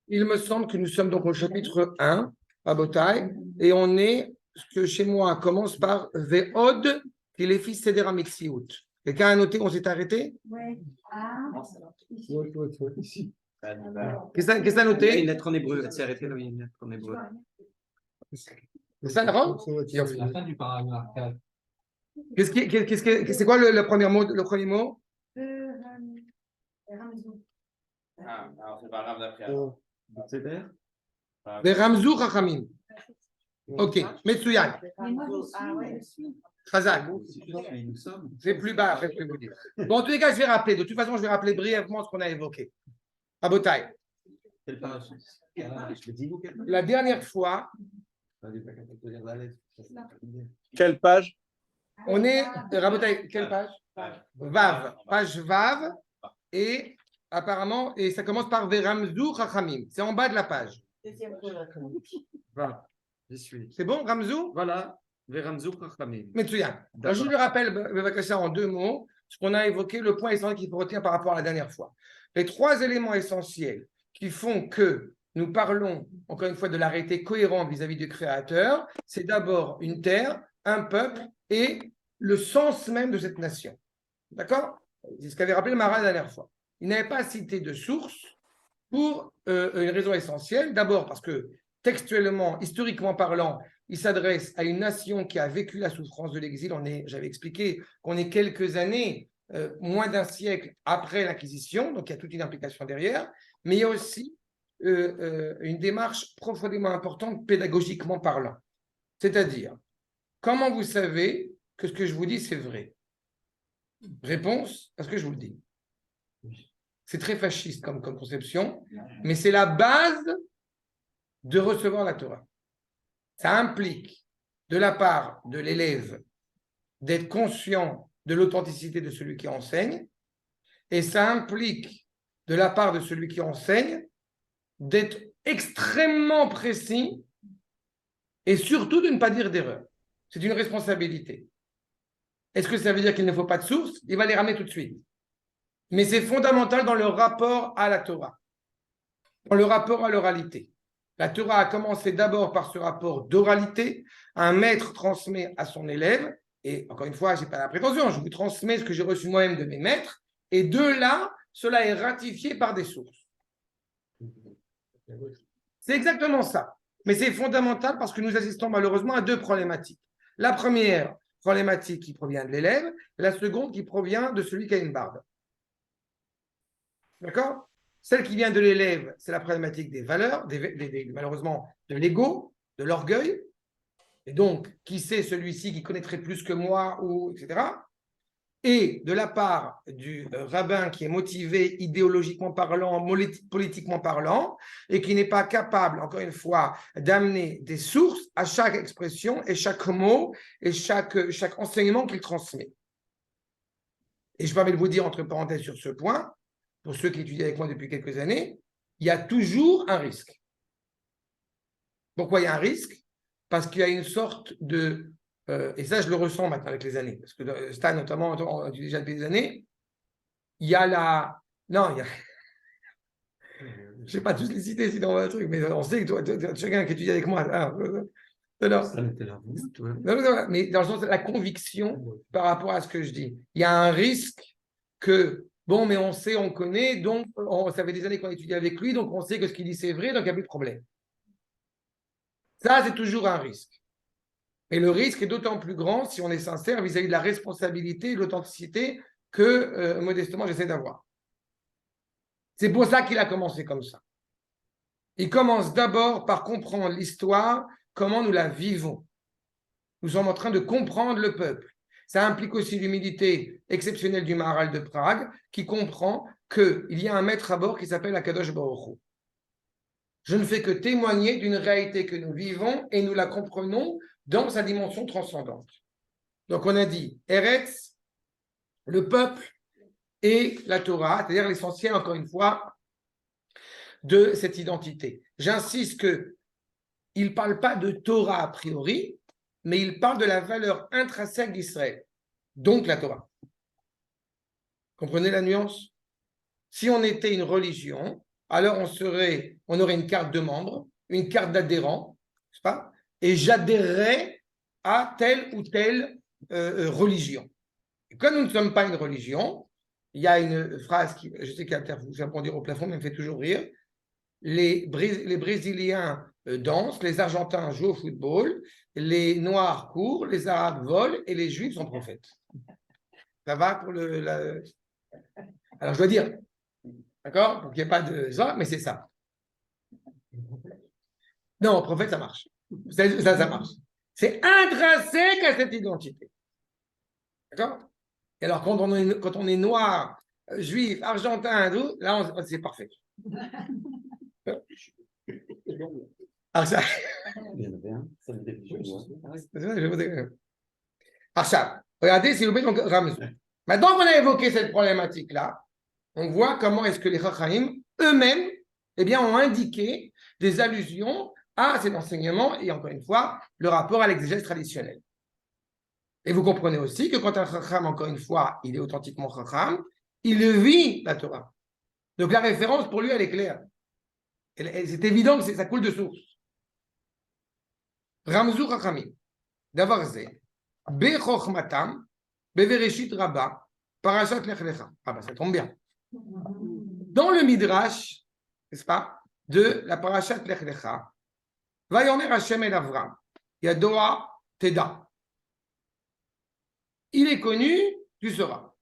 Il me semble que nous sommes donc au chapitre 1, à Botaï, et on est, ce que chez moi commence par Ve'od, qui est les fils Seder HaMetziut. Quelqu'un a noté, on s'est arrêté? Oui. Ah, Ici. Qu'est-ce que tu as Il y a noté? une lettre en hébreu, elle s'est arrêtée là, il y a une lettre en hébreu. C'est ça, Laurent? C'est la fin du paragraphe 4. C'est quoi le premier mot? Le premier mot? Ramzou. Alors c'est pas grave d'après. C'est-à-dire Ve'ramzu Chachamim. Ok, Metsuyan. Mais moi, je suis. Chazak. Nous sommes. C'est plus bas, après, je vais vous dire. Bon, en tous les cas, je vais rappeler. De toute façon, je vais rappeler brièvement ce qu'on a évoqué. À Botaï. Quelle page? Je le dis, vous, quelle page? La dernière fois, Quelle page? on est. Rabotaï, quelle page? Vav. Page Vav. Et apparemment, et ça commence par Veramzu Chachamim. C'est en bas de la page. Voilà, j'y suis. C'est bon, Ramzou? Voilà, Veramzu Chachamim. Metsuyan. Alors, je lui rappelle, Bevakasha, en deux mots, ce qu'on a évoqué, le point essentiel qu'il faut retenir par rapport à la dernière fois. Les trois éléments essentiels qui font que nous parlons, encore une fois, de l'arrêté cohérent vis-à-vis du Créateur, c'est d'abord une terre, un peuple et le sens même de cette nation. D'accord? C'est ce qu'avait rappelé le Maharal la dernière fois. Il n'avait pas cité de source pour une raison essentielle. D'abord parce que textuellement, historiquement parlant, il s'adresse à une nation qui a vécu la souffrance de l'exil. J'avais expliqué qu'on est quelques années, moins d'un siècle après l'Inquisition, donc il y a toute une implication derrière, mais il y a aussi une démarche profondément importante pédagogiquement parlant. C'est-à-dire, comment vous savez que ce que je vous dis, c'est vrai? Réponse, parce que je vous le dis. C'est très fasciste comme conception, mais c'est la base de recevoir la Torah. Ça implique, de la part de l'élève, d'être conscient de l'authenticité de celui qui enseigne, et ça implique, de la part de celui qui enseigne, d'être extrêmement précis et surtout de ne pas dire d'erreur. C'est une responsabilité. Est-ce que ça veut dire qu'il ne faut pas de source? Il va les ramener tout de suite. Mais c'est fondamental dans le rapport à la Torah, dans le rapport à l'oralité. La Torah a commencé d'abord par ce rapport d'oralité. Un maître transmet à son élève, et encore une fois, je n'ai pas la prétention, je vous transmets ce que j'ai reçu moi-même de mes maîtres, et de là, cela est ratifié par des sources. C'est exactement ça. Mais c'est fondamental parce que nous assistons malheureusement à deux problématiques. La première problématique qui provient de l'élève, la seconde qui provient de celui qui a une barbe. D'accord? Celle qui vient de l'élève, c'est la problématique des valeurs, malheureusement de l'ego, de l'orgueil. Et donc, qui c'est celui-ci qui connaîtrait plus que moi, ou etc. Et de la part du rabbin qui est motivé idéologiquement parlant, politiquement parlant, et qui n'est pas capable, encore une fois, d'amener des sources à chaque expression et chaque mot et chaque enseignement qu'il transmet. Et je permets de vous dire, entre parenthèses, sur ce point, pour ceux qui étudient avec moi depuis quelques années, il y a toujours un risque. Pourquoi il y a un risque? Parce qu'il y a une sorte de... et ça, je le ressens maintenant avec les années, parce que Stan, notamment, on dit déjà depuis des années, il y a la... Non, il y a... Je ne sais pas tous les citer, sinon un truc, mais on sait que toi chacun qui étudie avec moi... Non, mais dans le sens de la conviction par rapport à ce que je dis. Il y a un risque que... Bon, mais on sait, on connaît, donc ça fait des années qu'on étudie avec lui, donc on sait que ce qu'il dit c'est vrai, donc il n'y a plus de problème. Ça, c'est toujours un risque. Et le risque est d'autant plus grand si on est sincère vis-à-vis de la responsabilité et de l'authenticité que, modestement, j'essaie d'avoir. C'est pour ça qu'il a commencé comme ça. Il commence d'abord par comprendre l'histoire, comment nous la vivons. Nous sommes en train de comprendre le peuple. Ça implique aussi l'humilité exceptionnelle du Maharal de Prague, qui comprend qu'il y a un maître à bord qui s'appelle Akadosh Baruch Hu. Je ne fais que témoigner d'une réalité que nous vivons et nous la comprenons dans sa dimension transcendante. Donc on a dit Eretz, le peuple et la Torah, c'est-à-dire l'essentiel, encore une fois, de cette identité. J'insiste qu'il ne parle pas de Torah a priori, mais il parle de la valeur intrinsèque d'Israël, donc la Torah. Comprenez la nuance? Si on était une religion, alors on aurait une carte de membre, une carte d'adhérent, n'est-ce pas? Et j'adhérerais à telle ou telle religion. Et comme nous ne sommes pas une religion, il y a une phrase qui, je sais qu'elle vous fait bondir au plafond, mais me fait toujours rire. Les Brésiliens dansent, les Argentins jouent au football, les Noirs courent, les Arabes volent et les Juifs sont prophètes. Ça va pour Alors je dois dire, d'accord? Pour qu'il n'y ait pas de ça, mais c'est ça. Non, prophète, ça marche. Ça marche. C'est intrinsèque à cette identité. D'accord? Et alors, quand on est noir, juif, argentin, là, c'est parfait. Alors, ça... Il y en avait un, ça me Alors, regardez, s'il vous plaît, donc, Ramzou. Maintenant qu'on a évoqué cette problématique-là, on voit comment est-ce que les Chachamim eux-mêmes ont indiqué des allusions à cet enseignement et encore une fois, le rapport à l'exégèse traditionnelle. Et vous comprenez aussi que quand un Chacham, encore une fois, il est authentiquement Chacham, il vit la Torah. Donc la référence pour lui, elle est claire. C'est évident que ça coule de source. Ramzou Chachamim, Davarze, Bechochmatam, Bevereshit Rabba, Parashat Lech Lecha. Ah ben ça tombe bien. Dans le Midrash, n'est-ce pas, de la Parashat Lech Lecha, Vayomer Hashem el Avram, Yadoa Teda. Il est connu, tu sauras.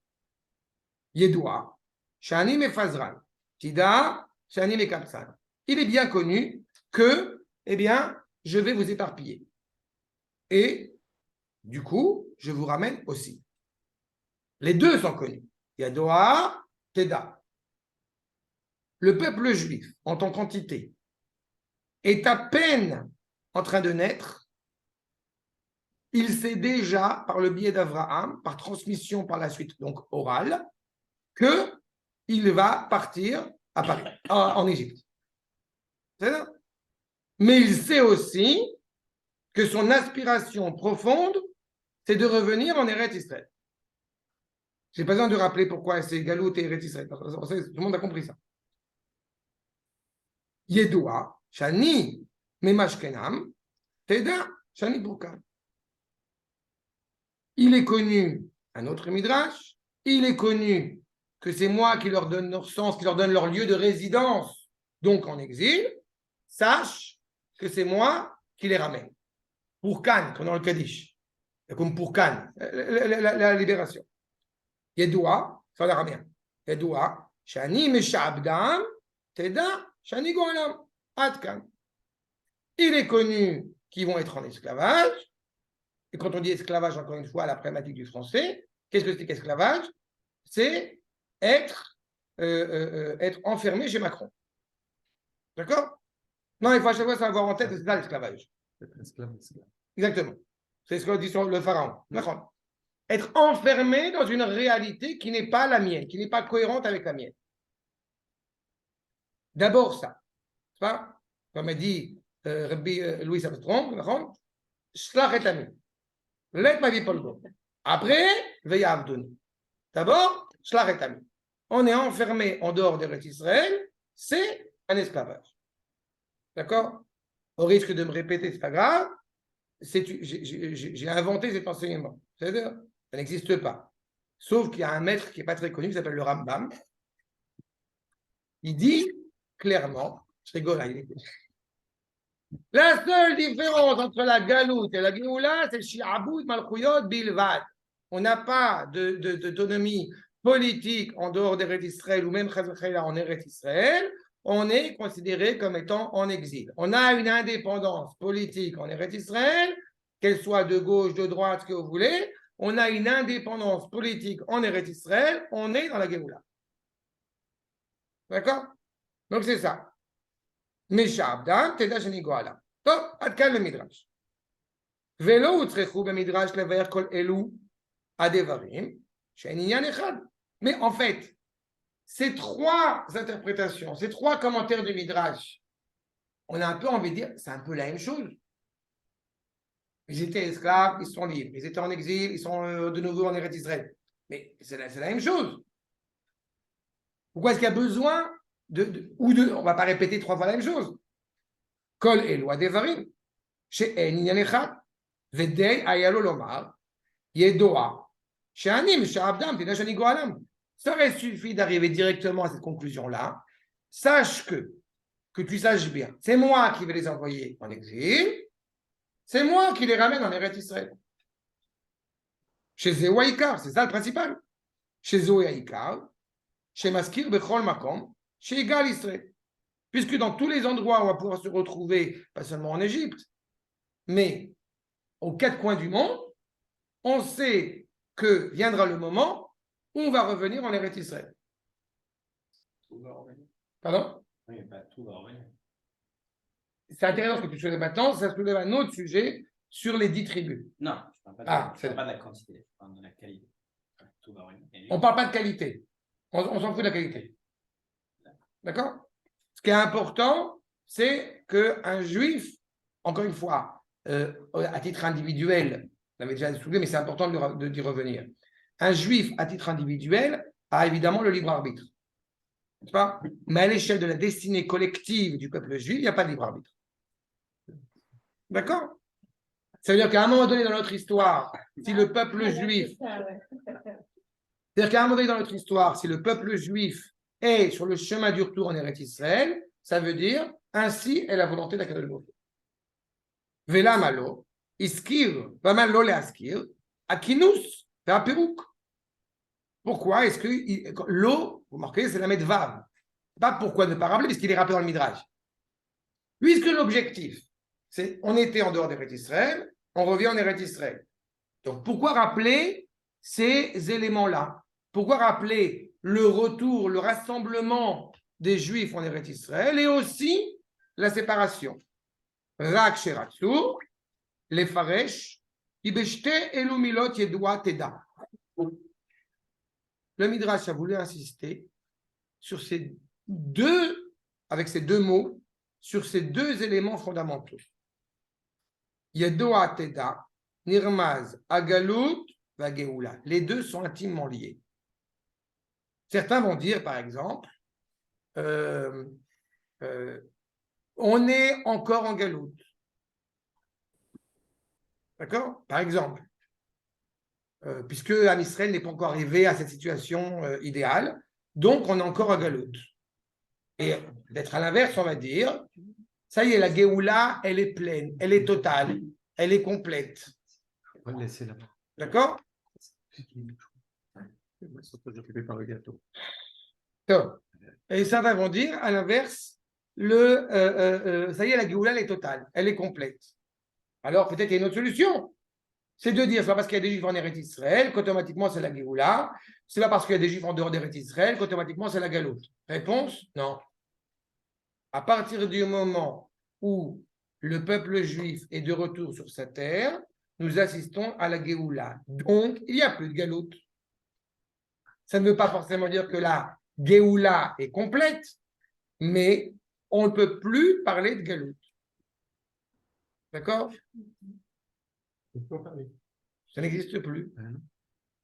Yedoa, Shani Mefazran, Tida, Shani Mekapsan. Il est bien connu que, je vais vous éparpiller. Et, du coup, je vous ramène aussi. Les deux sont connus. Yadoa, Teda. Le peuple juif, en tant qu'entité, est à peine en train de naître. Il sait déjà, par le biais d'Abraham, par transmission par la suite, donc orale, qu'il va partir à Paris, en Égypte. C'est ça? Mais il sait aussi que son aspiration profonde, c'est de revenir en Eretz Israël. Je n'ai pas besoin de rappeler pourquoi c'est Galout et Eretz Israël. Tout le monde a compris ça. Yedoua, Shani, Memashkenam, Teda, Shani Boukam. Il est connu, un autre Midrash, il est connu que c'est moi qui leur donne leur sens, qui leur donne leur lieu de résidence, donc en exil. Sache que c'est moi qui les ramène. Pour Cannes, comme dans le Kaddish. Comme pour Cannes, la libération. Yedoua, ça l'air bien. Yedoua, Shani Meshabdam, Teda, Shani Goalam, Adkan. Il est connu qu'ils vont être en esclavage. Et quand on dit esclavage, encore une fois, la problématique du français, qu'est-ce que c'est qu'esclavage? C'est être enfermé chez Macron. D'accord? Non, il faut à chaque fois savoir en tête, c'est ça l'esclavage. Exactement. C'est ce qu'on dit sur le pharaon. D'accord. Être enfermé dans une réalité qui n'est pas la mienne, qui n'est pas cohérente avec la mienne. D'abord ça. Pas? Comme a dit Rabbi Louis Armstrong, Shlach et ami. Let ma vie polgo. Après, veille à Avdoni. D'abord, Shlach et ami. On est enfermé en dehors d'Eretz Israël, c'est un esclavage. D'accord? Au risque de me répéter, c'est pas grave. J'ai inventé cet enseignement. C'est-à-dire, ça n'existe pas. Sauf qu'il y a un maître qui n'est pas très connu, qui s'appelle le Rambam. Il dit clairement, je rigole, il est... La seule différence entre la galoute et la Géoula, c'est Shi'aboud Malchuyot Bilvad. On n'a pas d'autonomie politique en dehors d'Eretz Israël ou même en Eretz Israël. On est considéré comme étant en exil. On a une indépendance politique en Eretz Israël, qu'elle soit de gauche, de droite, ce que vous voulez. On a une indépendance politique en Eretz Israël. On est dans la Géoula. D'accord? Donc c'est ça. Meshabdam, Teda Sheni Goala. Top, Adkan le Midrash. Velo utzrechu b'midrash lever kol elu adevarim, she'en inyan echad. Mais en fait, ces trois interprétations, ces trois commentaires du Midrash, on a un peu envie de dire, c'est un peu la même chose. Ils étaient esclaves, ils sont libres. Ils étaient en exil, ils sont de nouveau en Eretz Israël. Mais c'est la même chose. Pourquoi est-ce qu'il y a besoin on ne va pas répéter 3 fois la même chose. Kol Eloi Devarim, chez En Inyan Echad, Vedei Ayalo Lomar, Yedoa, chez Anim, chez Abdam, Tina Shani Goalam. Ça aurait suffi d'arriver directement à cette conclusion-là. Sache que tu saches bien, c'est moi qui vais les envoyer en exil, c'est moi qui les ramène en Eretz Israël. Chez Zéouaïkar, c'est ça le principal. Chez Zéouaïkar, chez Maskir, Bechol Makom, chez Egal Israël. Puisque dans tous les endroits où on va pouvoir se retrouver, pas seulement en Égypte, mais aux 4 coins du monde, on sait que viendra le moment où on va revenir en Eretz Israël. Tout va revenir. Pardon? Oui, pas tout va revenir. C'est intéressant ce que tu soulèves maintenant, ça soulève un autre sujet sur les 10 tribus. Non, je ne parle pas c'est de la quantité, je parle de la qualité. Tout va revenir. On ne parle pas de qualité. On s'en fout de la qualité. D'accord? Ce qui est important, c'est qu'un juif, encore une fois, à titre individuel, on l'avait déjà soulevé, mais c'est important d'y revenir. Un juif, à titre individuel, a évidemment le libre arbitre. N'est-ce pas? Mais à l'échelle de la destinée collective du peuple juif, il n'y a pas de libre arbitre. D'accord? Ça veut dire qu'à un moment donné dans notre histoire, si le peuple juif, c'est-à-dire qu'à un moment donné dans notre histoire, si le peuple juif est sur le chemin du retour en Eretz Israël, ça veut dire ainsi est la volonté d'Akadosh Baruch Hu. Vela malo, iskir, vaman lo leaskir, akinus, ve'aperouk. Pourquoi est-ce que l'eau, vous marquez, c'est la mettre vav. Pas pourquoi ne pas rappeler, parce qu'il est rappelé dans le Midrash. Puisque l'objectif, c'est on était en dehors d'Eretz Israël, on revient en Eretz Israël. Donc pourquoi rappeler ces éléments-là? Pourquoi rappeler le retour, le rassemblement des Juifs en Eretz Israël et aussi la séparation? Rak sheratsu, lefaresh, ibeshte elu milot yedua teda. Le Midrash a voulu insister sur avec ces 2 mots, sur ces 2 éléments fondamentaux. Yedua teda, nirmaz, agalut, vageoula. Les 2 sont intimement liés. Certains vont dire, par exemple, on est encore en galoute. D'accord? Par exemple, puisque Am Israël n'est pas encore arrivé à cette situation idéale, donc on est encore en galoute. Et d'être à l'inverse, on va dire, ça y est, la Géoula, elle est pleine, elle est totale, elle est complète. On va le laisser là-bas. D'accord? Ils sont tous occupés par le gâteau. Et certains vont dire, à l'inverse, ça y est, la Géoula, elle est totale, elle est complète. Alors, peut-être il y a une autre solution. C'est de dire, c'est pas parce qu'il y a des Juifs en Eretz Israël qu'automatiquement c'est la Géoula. C'est pas parce qu'il y a des Juifs en dehors d'Eretz Israël qu'automatiquement c'est la galoute. Réponse, non. À partir du moment où le peuple juif est de retour sur sa terre, nous assistons à la Géoula. Donc, il n'y a plus de galoute. Ça ne veut pas forcément dire que la Géoula est complète, mais on ne peut plus parler de galoute. D'accord? Ça n'existe plus.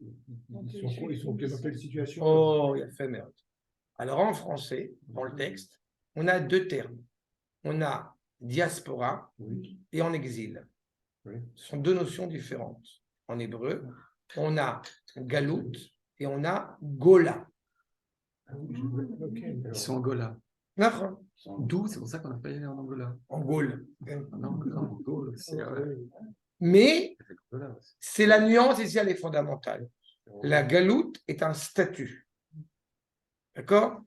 Ils sont dans quelle situation? Oh, il a fait merde. Alors en français, dans le texte, on a 2 termes. On a diaspora et en exil. Ce sont 2 notions différentes. En hébreu, on a galout et on a gola. Ils sont en Gola. D'accord. D'où? C'est pour ça qu'on n'a pas y aller en Angola. En Gaule. En Angola, Mais c'est la nuance ici, elle est fondamentale. La galoute est un statut. D'accord?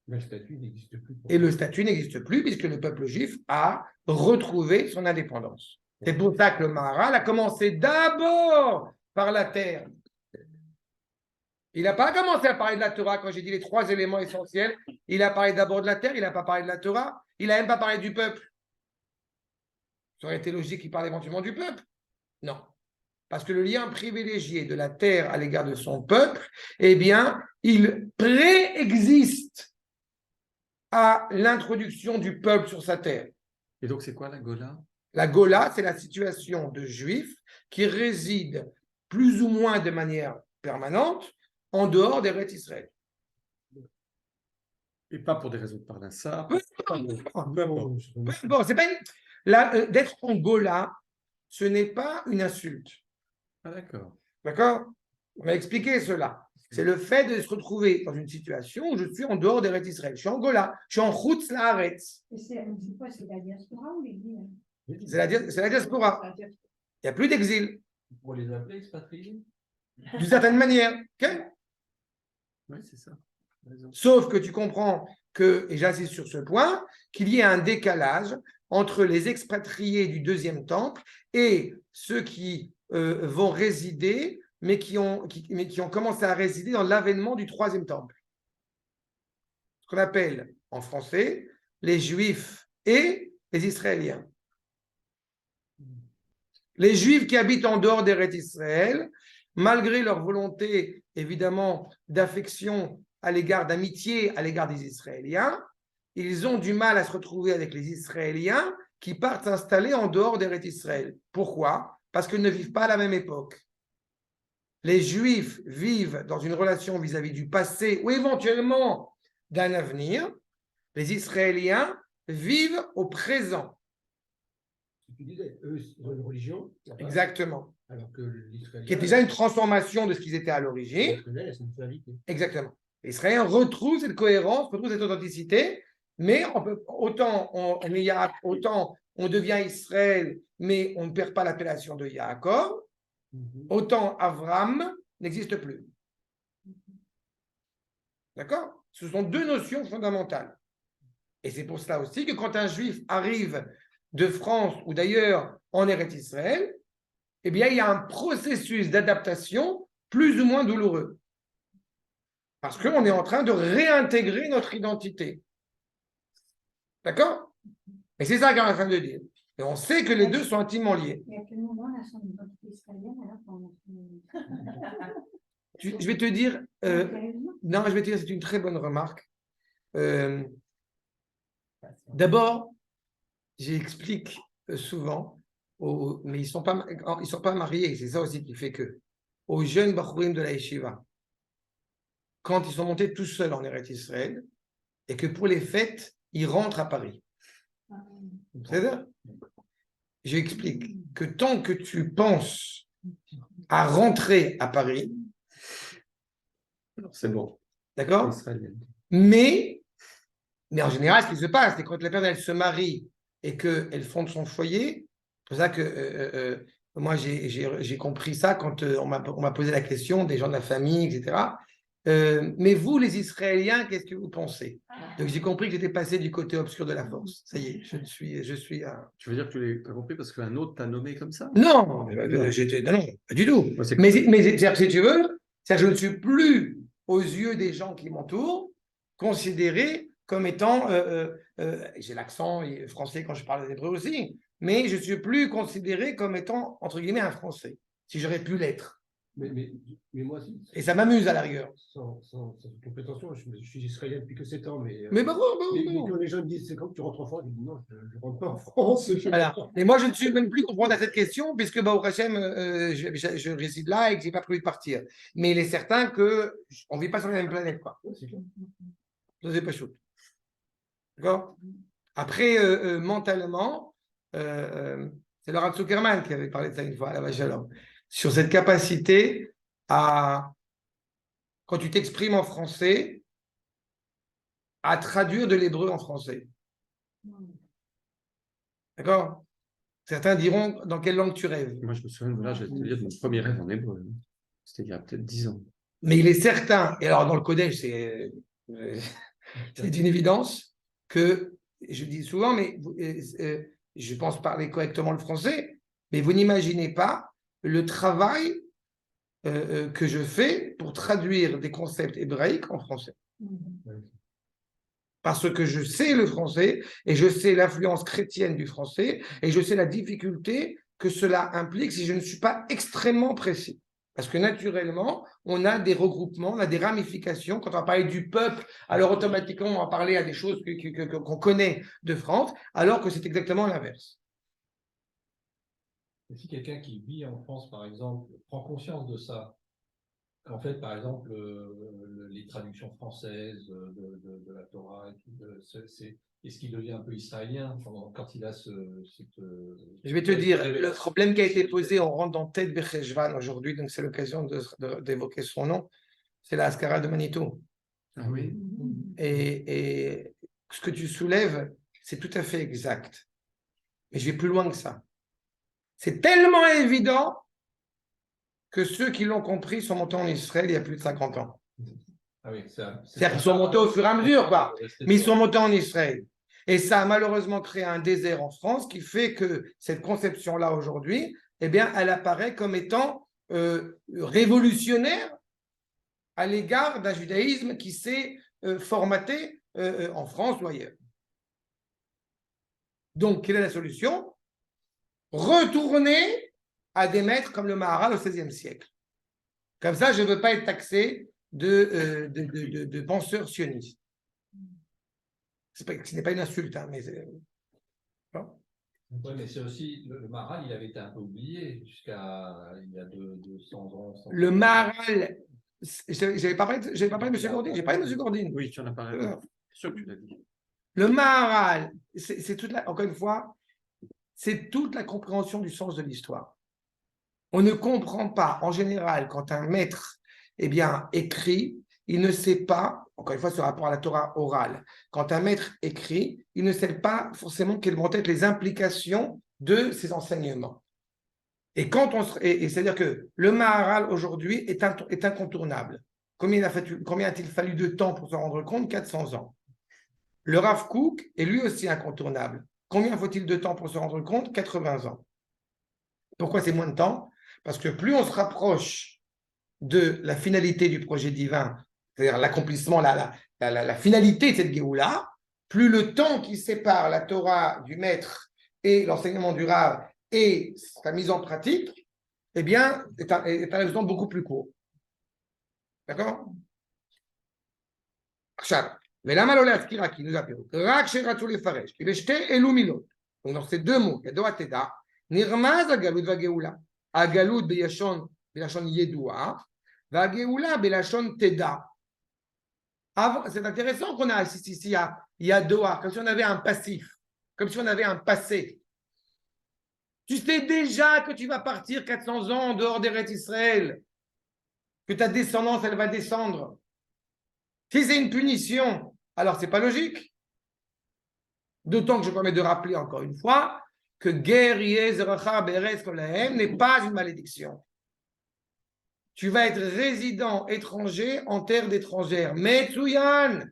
Le statut n'existe plus. Et le statut n'existe plus puisque le peuple juif a retrouvé son indépendance. C'est pour ça que le Maharal a commencé d'abord par la terre. Il n'a pas commencé à parler de la Torah quand j'ai dit les 3 éléments essentiels. Il a parlé d'abord de la terre, il n'a pas parlé de la Torah, il n'a même pas parlé du peuple. Ça aurait été logique qu'il parle éventuellement du peuple. Non. Parce que le lien privilégié de la terre à l'égard de son peuple, eh bien, il préexiste à l'introduction du peuple sur sa terre. Et donc, c'est quoi la Gola? La Gola, c'est la situation de juifs qui résident plus ou moins de manière permanente en dehors d'Eretz Israël. Et pas pour des raisons de parnassa. Peu importe, c'est pas d'être en Gola, ce n'est pas une insulte. Ah, d'accord. D'accord? On va expliquer cela. C'est le fait de se retrouver dans une situation où je suis en dehors d'Eretz Israël. Je suis en Gola, je suis en Chutz Laaretz. Et c'est quoi, c'est la diaspora ou l'exil? C'est la diaspora. Il n'y a plus d'exil, Pour les appeler expatriés. d'une certaine manière. Ok? Oui, c'est ça. Raison. Sauf que tu comprends que, et j'insiste sur ce point, qu'il y a un décalage entre les expatriés du deuxième temple et ceux qui vont résider, mais qui ont commencé à résider dans l'avènement du troisième temple. Ce qu'on appelle en français les Juifs et les Israéliens. Les Juifs qui habitent en dehors d'Eretz Israël, malgré leur volonté, évidemment, d'affection à l'égard, d'amitié à l'égard des Israéliens, ils ont du mal à se retrouver avec les Israéliens qui partent s'installer en dehors d'Eretz Israël. Pourquoi? Parce qu'ils ne vivent pas à la même époque. Les Juifs vivent dans une relation vis-à-vis du passé ou éventuellement d'un avenir. Les Israéliens vivent au présent. Tu disais, eux, ils ont une religion. Exactement. Alors que l'Israélien. Qui est déjà une transformation de ce qu'ils étaient à l'origine. C'est une finalité. Exactement. Les Israéliens retrouvent cette cohérence, retrouvent cette authenticité, mais autant on devient Israël, mais on ne perd pas l'appellation de Yaakov, autant Avram n'existe plus. D'accord? Ce sont deux notions fondamentales. Et c'est pour cela aussi que quand un juif arrive de France ou d'ailleurs en Eretz Israël, eh bien, il y a un processus d'adaptation plus ou moins douloureux. Parce qu'on est en train de réintégrer notre identité. D'accord? Et c'est ça qu'on est en train de dire. Et on sait que les deux sont intimement liés. Et à quel moment on a son identité israélienne alors qu'on Je vais te dire, non, je vais te dire, c'est une très bonne remarque. D'abord, j'explique souvent, mais ils sont pas mariés, c'est ça aussi qui fait que, aux jeunes Bachourim de la Yeshiva, quand ils sont montés tout seuls en Eretz Israël, et que pour les fêtes, ils rentrent à Paris. C'est-à-dire, j'explique que tant que tu penses à rentrer à Paris, C'est bon. d'accord? Israélien. Mais en général, ce qui se passe, c'est quand la personne elle se marie et qu'elle fonde son foyer, c'est pour ça que moi j'ai compris ça quand on m'a posé la question des gens de la famille, etc. Mais vous, les Israéliens, qu'est-ce que vous pensez? Donc j'ai compris que j'étais passé du côté obscur de la force. Ça y est, je suis Tu veux dire que tu l'as compris parce qu'un autre t'a nommé comme ça? Non, non, pas du tout. Moi, c'est Mais c'est-à-dire que si tu veux, c'est-à-dire que je ne suis plus, aux yeux des gens qui m'entourent, considéré comme étant, j'ai l'accent français quand je parle d'hébreu aussi, mais je ne suis plus considéré comme étant, entre guillemets, un Français, si j'aurais pu l'être. Mais moi, Et ça m'amuse à la rigueur. sans toute prétention, je suis israélien depuis que 7 ans, mais Mais quand les gens me disent c'est quand que tu rentres en France, je dis non, je ne rentre pas en France. Voilà. Et moi, je ne suis même plus confronté à cette question, puisque au Hachem, je réside là et que je n'ai pas prévu de partir. Mais il est certain qu'on ne vit pas sur la même planète, quoi. C'est clair. Ça, c'est pas chaud. D'accord? Après, mentalement, c'est Laura Zuckerman qui avait parlé de ça une fois à la Vache Shalom, sur cette capacité à, quand tu t'exprimes en français, à traduire de l'hébreu en français. D'accord? Certains diront dans quelle langue tu rêves. Moi, je me souviens, là, je vais te dire de mon premier rêve en hébreu. C'était il y a peut-être 10 ans. Mais il est certain, et alors dans le Kodesh, c'est une évidence, que je dis souvent, mais je pense parler correctement le français, mais vous n'imaginez pas le travail que je fais pour traduire des concepts hébraïques en français. Parce que je sais le français et je sais l'influence chrétienne du français et je sais la difficulté que cela implique si je ne suis pas extrêmement précis. Parce que naturellement, on a des regroupements, on a des ramifications. Quand on va parler du peuple, alors automatiquement, on va parler à des choses qu'on connaît de France, alors que c'est exactement l'inverse. Et si quelqu'un qui vit en France, par exemple, prend conscience de ça En fait, par exemple, les traductions françaises de la Torah, est-ce qu'il devient un peu israélien quand il a Je vais te dire, le problème qui a été posé, on rentre dans Tet Becheshvan aujourd'hui, donc c'est l'occasion d'évoquer son nom, c'est la Haskara de Manitou. Ah oui. Et ce que tu soulèves, c'est tout à fait exact. Mais je vais plus loin que ça. C'est tellement évident que ceux qui l'ont compris sont montés en Israël il y a plus de 50 ans. Ah oui, C'est-à-dire qu'ils sont montés au fur et à mesure, quoi. Mais ils sont montés en Israël. Et ça a malheureusement créé un désert en France qui fait que cette conception-là aujourd'hui, eh bien, elle apparaît comme étant révolutionnaire à l'égard d'un judaïsme qui s'est formaté en France ou ailleurs. Donc, quelle est la solution? Retourner à des maîtres comme le Maharal au XVIe siècle. Comme ça, je ne veux pas être taxé de penseurs sionistes. Ce n'est pas une insulte, hein, mais oui, mais c'est aussi, le Maharal, il avait été un peu oublié jusqu'à il y a 200 ans. Le Maharal, je n'avais pas parlé de M. Gordine, j'ai parlé de M. Gordine. Oui, tu en as parlé. C'est sûr que tu l'as dit. Le Maharal, c'est toute la, encore une fois, c'est toute la compréhension du sens de l'histoire. On ne comprend pas, en général, quand un maître écrit, il ne sait pas, encore une fois, ce rapport à la Torah orale, quand un maître écrit, il ne sait pas forcément quelles vont être les implications de ses enseignements. Et c'est-à-dire que le Maharal aujourd'hui est incontournable. Combien a-t-il fallu de temps pour s'en rendre compte? 400 ans. Le Rav Kook est lui aussi incontournable. Combien faut-il de temps pour se rendre compte? 80 ans. Pourquoi c'est moins de temps? Parce que plus on se rapproche de la finalité du projet divin, c'est-à-dire l'accomplissement, la finalité de cette Géoula, plus le temps qui sépare la Torah du maître et l'enseignement du Rav et sa mise en pratique, eh bien, est un résultat beaucoup plus court. D'accord? ולמה לא להזכיר רק, הנה זה הפירוט, רק שרצו לפרש, כי בשתי אלו מילות, donc ces deux mots, ידוע תדע, נרמז הגלות והגאולה, הגלות בלשון ידועה, והגאולה בלשון תדע. C'est intéressant qu'on a assisté ici à Yadoa, comme si on avait un passif, comme si on avait un passé. Tu sais déjà que tu vas partir 400 ans en dehors d'Eretz Israël, que ta descendance, elle va descendre. Si c'est une punition, alors ce n'est pas logique. D'autant que je permets de rappeler encore une fois que guerrier Zeracha Beres Kolahem n'est pas une malédiction. Tu vas être résident étranger en terre d'étrangère. Metsuyan.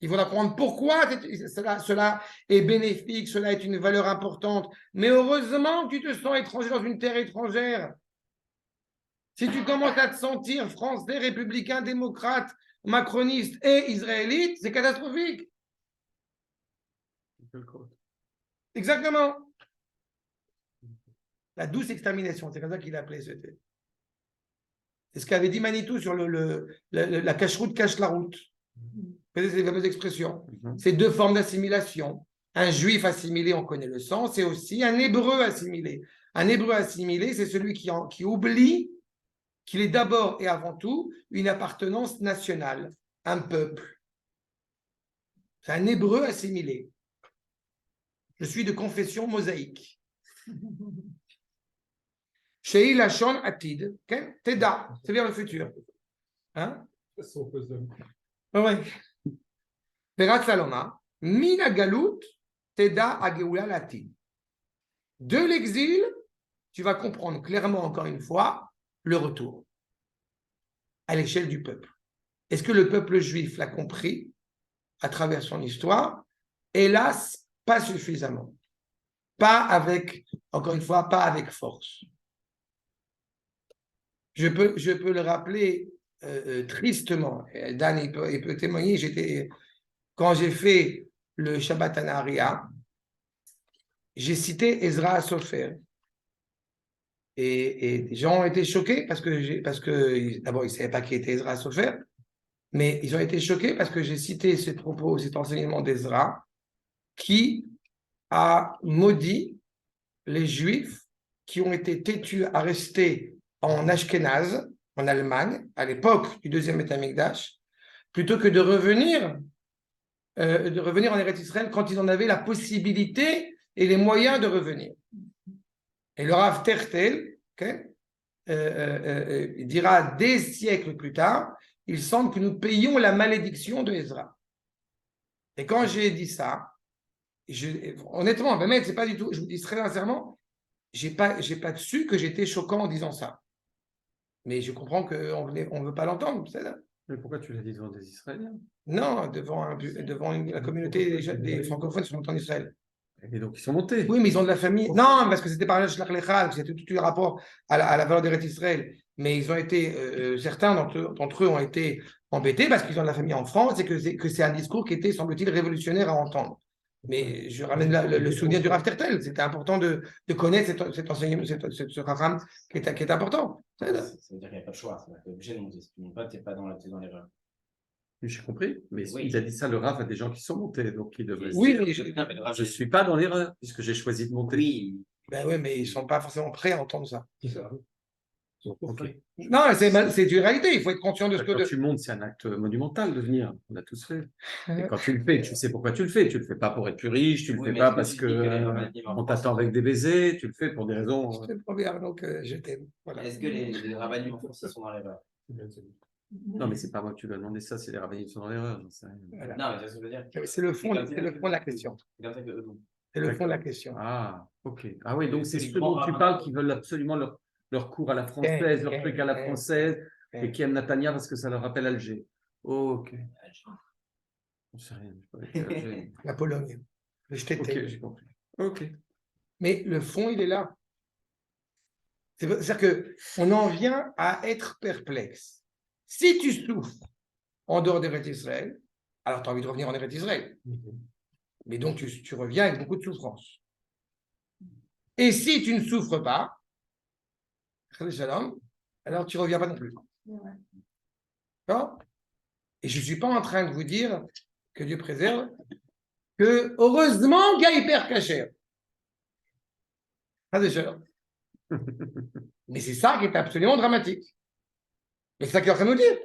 Il faudra comprendre pourquoi cela est bénéfique, cela est une valeur importante. Mais heureusement que tu te sens étranger dans une terre étrangère. Si tu commences à te sentir français, républicain, démocrate, macroniste et israélite, c'est catastrophique. Exactement. La douce extermination, c'est comme ça qu'il appelait ce thé. C'est ce qu'avait dit Manitou sur la cache-route cache la route. Vous connaissez ces fameuses expressions. C'est deux formes d'assimilation. Un juif assimilé, on connaît le sens, et aussi un hébreu assimilé. Un hébreu assimilé, c'est celui qui oublie qu'il est d'abord et avant tout une appartenance nationale, un peuple. C'est un hébreu assimilé. Je suis de confession mosaïque. Shei Lachon Atid, Teda, c'est vers le futur. Hein? Oui. Perat Saloma, Mina Galut, Teda Ageoula Latid. De l'exil, tu vas comprendre clairement, encore une fois, le retour à l'échelle du peuple. Est-ce que le peuple juif l'a compris à travers son histoire? Hélas, pas suffisamment. Pas avec, encore une fois, pas avec force. Je peux le rappeler tristement. Dan, il peut témoigner. Quand j'ai fait le Shabbat Anaria, j'ai cité Ezra Sofer. Et des gens ont été choqués parce que d'abord, ils ne savaient pas qui était Ezra Sofer, mais ils ont été choqués parce que j'ai cité ces propos, cet enseignement d'Ezra qui a maudit les Juifs qui ont été têtus à rester en Ashkénaze en Allemagne, à l'époque du deuxième Beth Amikdash, plutôt que de revenir en Eretz Israël quand ils en avaient la possibilité et les moyens de revenir. Et le Rav Tertel, il dira des siècles plus tard, il semble que nous payons la malédiction de Ezra. Et quand j'ai dit ça, honnêtement, mais c'est pas du tout, je vous dis très sincèrement, j'ai pas su que j'étais choquant en disant ça. Mais je comprends qu'on ne veut pas l'entendre. Mais pourquoi tu l'as dit devant des Israéliens? Non, devant la communauté des francophones qui sont en Israël. Et donc, ils sont montés. Oui, mais ils ont de la famille. Non, parce que c'était par Shlach Lecha, c'était tout le rapport à la valeur d'Eretz Israël. Mais ils ont été, certains d'entre eux ont été embêtés parce qu'ils ont de la famille en France et que c'est un discours qui était, semble-t-il, révolutionnaire à entendre. Mais je ramène le souvenir du Rav Tertel. C'était important de connaître cet enseignement, ce Raham qui est important. Ça veut dire qu'il n'y a pas de choix. Tu es obligé de monter. Si tu ne montes pas, tu n'es pas dans l'erreur. J'ai compris, mais Oui. il a dit ça, le Rav, à des gens qui sont montés, donc il devrait Oui, se dire, mais je ne suis pas dans l'erreur, puisque j'ai choisi de monter. Oui. ben oui, mais ils ne sont pas forcément prêts à entendre ça. Ok. Non, c'est une réalité. Il faut être conscient de ce Quand que. tu montes, c'est un acte monumental de venir. On l'a tous fait. Et quand tu le fais, tu sais pourquoi tu le fais. Tu le fais pas pour être plus riche, tu le fais pas parce que on t'attend avec des baisers, tu le fais pour des raisons. Je te promets, donc je t'aime. Voilà. Est-ce que les rabbins en France ils sont dans l'erreur? Non, mais c'est pas moi que tu vas demander ça, c'est les rabbins qui sont dans l'erreur. J'en sais rien. Voilà. Non, mais c'est ce que je veux dire. C'est le fond de la question. C'est comme ça que eux vont. C'est le fond de la question. Ah, ok. Ah oui, donc c'est Les ceux dont grands tu rabbins. parles qui veulent absolument leur cours à la française, leur truc à la française, eh. et qui aiment Natania parce que ça leur rappelle Alger. Ok. Je sais rien. Je sais pas avec Alger. La Pologne. Le Ok, Stettin. j'ai compris. Ok. Mais le fond, il est là. C'est-à-dire qu'on en vient à être perplexe. Si tu souffres en dehors d'Eretz Israël, alors tu as envie de revenir en Eretz Israël. Mais donc tu reviens avec beaucoup de souffrance. Et si tu ne souffres pas, alors tu ne reviens pas non plus. D'accord ? Et je ne suis pas en train de vous dire que Dieu préserve, que heureusement, gars hyper caché. Mais c'est ça qui est absolument dramatique. Mais c'est ça qu'il est en train de nous dire.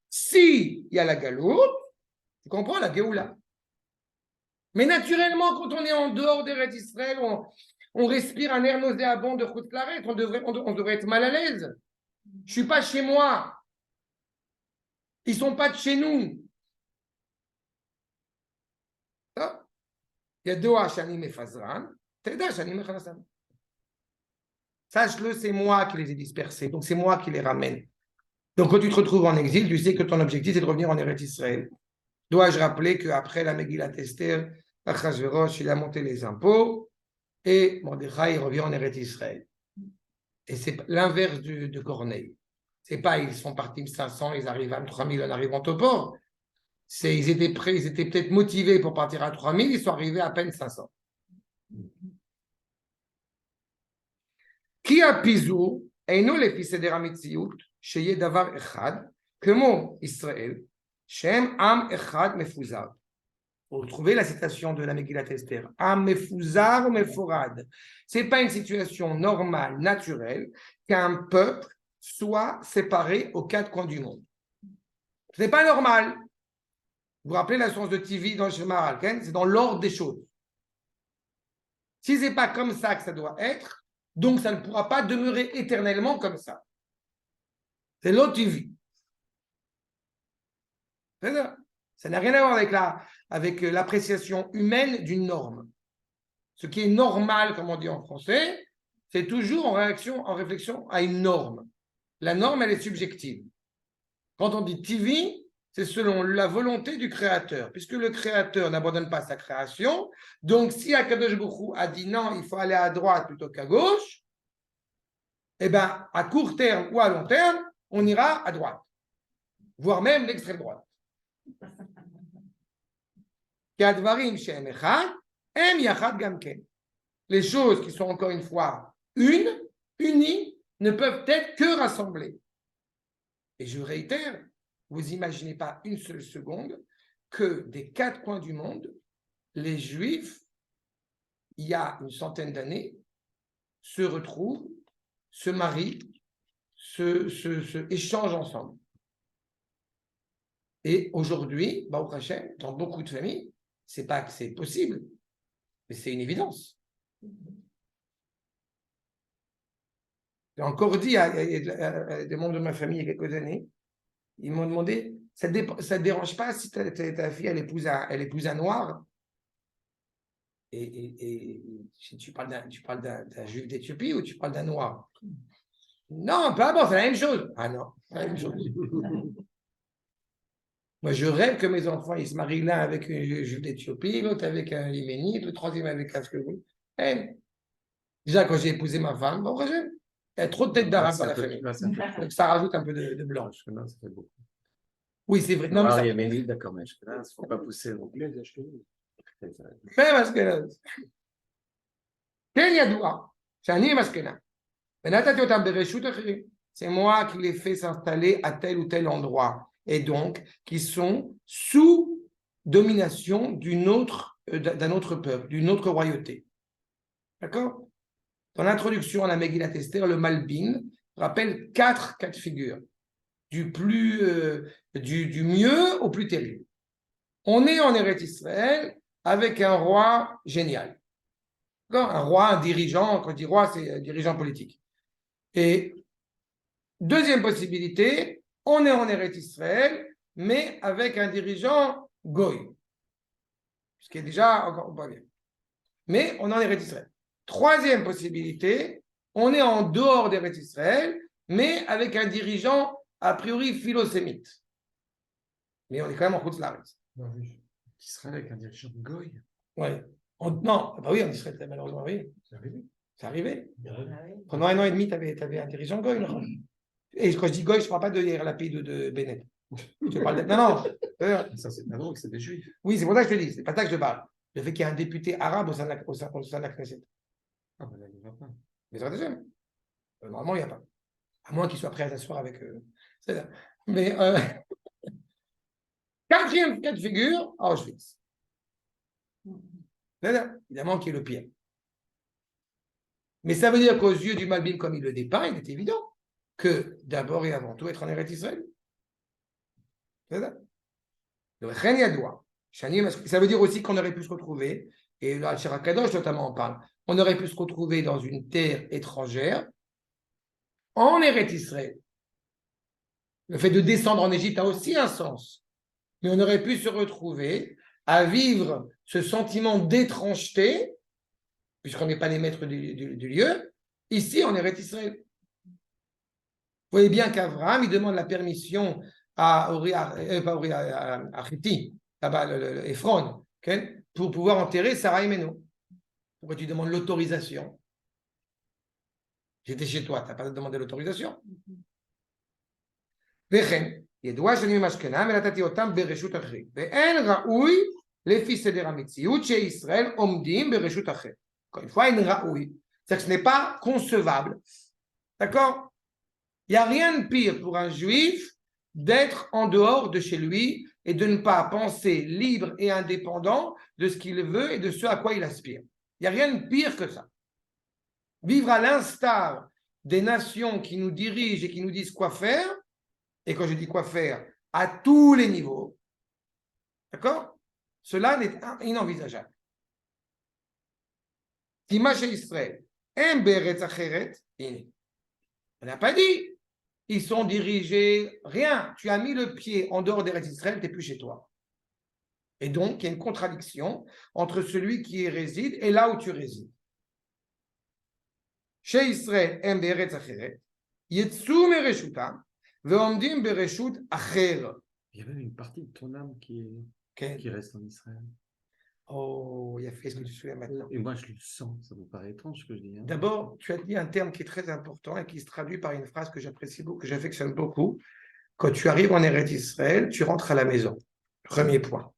Si il y a la galoute, tu comprends la Géoula. Mais naturellement, quand on est en dehors des Eretz Israël, on respire un air nauséabond de Chutz Laaretz, on devrait être mal à l'aise. Je ne suis pas chez moi. Ils ne sont pas de chez nous. Il y a deux Hashani Mefazran, Teda Hashani Mechanasan. Sache-le, c'est moi qui les ai dispersés, donc c'est moi qui les ramène. Donc quand tu te retrouves en exil, tu sais que ton objectif c'est de revenir en Eretz Israël. Dois-je rappeler qu'après la Megillat Esther, Achashverosh, il a monté les impôts et Mordechai revient en Eretz Israël. Et c'est l'inverse de Corneille. C'est pas ils sont partis de 500, ils arrivent à 3000 en arrivant au port. Ils étaient prêts, ils étaient peut-être motivés pour partir à 3000, ils sont arrivés à peine 500. Qui a pisou, et nous les fils de Ramitziut, chez Davar Echad, que mot Israël, Shem Am Echad Mefuzar. Vous retrouvez la citation de la Megillat Esther. Am Mefuzar ou Meforad. Ce n'est pas une situation normale, naturelle, qu'un peuple soit séparé aux quatre coins du monde. Ce n'est pas normal. Vous vous rappelez la source de TV dans le Shema Alken, c'est dans l'ordre des choses. Si ce n'est pas comme ça que ça doit être, donc ça ne pourra pas demeurer éternellement comme ça. C'est l'autre TV. C'est ça. Ça n'a rien à voir avec l'appréciation humaine d'une norme. Ce qui est normal, comme on dit en français, c'est toujours en réflexion à une norme. La norme, elle est subjective. Quand on dit TV, c'est selon la volonté du créateur, puisque le créateur n'abandonne pas sa création. Donc, si Akadosh Baruch Hu a dit non, il faut aller à droite plutôt qu'à gauche, eh bien, à court terme ou à long terme, on ira à droite, voire même l'extrême droite. Les choses qui sont encore une fois unies, ne peuvent être que rassemblées. Et je réitère, vous imaginez pas une seule seconde que des quatre coins du monde, les Juifs, il y a une centaine d'années, se retrouvent, se marient, échangent ensemble. Et aujourd'hui, Baruch Hashem, dans beaucoup de familles, c'est pas que c'est possible, mais c'est une évidence. J'ai encore dit à des membres de ma famille il y a quelques années, ils m'ont demandé, ça ne te dérange pas si ta fille, elle épouse un noir? Et tu parles d'un juif d'Éthiopie ou tu parles d'un noir? Non, peu importe, c'est la même chose. Ah non, c'est la même chose. Moi, je rêve que mes enfants, ils se marient l'un avec un juif d'Éthiopie, l'autre avec un yéménite, le troisième avec un Sclérou. Déjà, quand j'ai épousé ma femme, bon, il y a trop de têtes d'arabe dans la famille. Donc, ça rajoute un peu de blanc. Ça fait beaucoup. Oui, c'est vrai. Non, mais ça... Yéménite, d'accord, mais il ne faut pas pousser non plus. Même Ashkenaz. Ken yadoua, שאני מסכנה. ונתתי אותם ברשות אחרים. C'est moi qui les fais s'installer à tel ou tel endroit. Et donc, qui sont sous domination d'un autre peuple, d'une autre royauté. D'accord? Dans l'introduction à la Megillat Esther, le Malbim rappelle 4 cas de figure, du mieux au plus terrible. On est en Eretz Israël avec un roi génial. Un roi, un dirigeant, quand on dit roi, c'est un dirigeant politique. Et deuxième possibilité, on est en Eretz Israël, mais avec un dirigeant goy. Ce qui est déjà encore pas bien. Mais on est en Eretz Israël. Troisième possibilité, on est en dehors d'Eretz Israël, mais avec un dirigeant a priori philosémite. Mais on est quand même en Chutz La'aretz. Israël avec un dirigeant de goy. Ouais. Non, bah oui, en Israël, malheureusement, oui. C'est arrivé. C'est arrivé. Ah oui. Pendant 1 an et demi, tu avais un dirigeant goy. Non. Et quand je dis goy, je ne parle pas de Yair Lapid ou de Bennett. Je parle de... Non. Ça, c'est pas drôle, c'est des juifs. Oui, c'est pour ça que je te dis. C'est pas ça que je parle. Le fait qu'il y ait un député arabe au sein de la Knesset. Ah, ben là, il ne va pas. Mais ça va déjà. Normalement, il n'y a pas. À moins qu'il soit prêt à s'asseoir avec eux. C'est ça. Mais quatrième cas de figure, Auschwitz. C'est ça. Évidemment, qui est le pire. Mais ça veut dire qu'aux yeux du Malbim, comme il le dépeint, il est évident que d'abord et avant tout, être en Eretz Israël. C'est ça. Donc, ça veut dire aussi qu'on aurait pu se retrouver, et là, Shira Kadosh notamment en parle, on aurait pu se retrouver dans une terre étrangère, en Eretz Israël. Le fait de descendre en Égypte a aussi un sens. Mais on aurait pu se retrouver à vivre ce sentiment d'étrangeté, puisqu'on n'est pas les maîtres du lieu, ici en Eretz Israël. Vous voyez bien qu'Abraham, il demande la permission à Chiti, là-bas, Ephron, okay, pour pouvoir enterrer Sarah et Meno. Pourquoi tu demandes l'autorisation? J'étais chez toi, tu n'as pas demandé l'autorisation. וכן, ידוע שאני ממשכנם ונתתי אותם ברשות אחרים. ואין ראוי לפי סדר המציאות שישראל עומדים ברשות אחר. Encore une fois, אין ראוי. C'est-à-dire que ce n'est pas concevable. D'accord? Il n'y a rien de pire pour un juif d'être en dehors de chez lui et de ne pas penser libre et indépendant de ce qu'il veut et de ce à quoi il aspire. Il n'y a rien de pire que ça. Vivre à l'instar des nations qui nous dirigent et qui nous disent quoi faire, et quand je dis quoi faire, à tous les niveaux, d'accord? Cela n'est inenvisageable. Tima chez Israël, on n'a pas dit, ils sont dirigés, rien. Tu as mis le pied en dehors d'Eretz Israël, tu n'es plus chez toi. Et donc, il y a une contradiction entre celui qui y réside et là où tu résides. Chez Israël, Yetsu mereshutam, ve'omdim bereshut acher. Il y a même une partie de ton âme qui reste en Israël. Oh, il a fait ce que tu te souviens maintenant. Et moi, je le sens. Ça vous paraît étrange ce que je dis. Hein. D'abord, tu as dit un terme qui est très important et qui se traduit par une phrase que j'apprécie beaucoup, que j'affectionne beaucoup. Quand tu arrives en Eretz Israël, tu rentres à la maison. Premier point.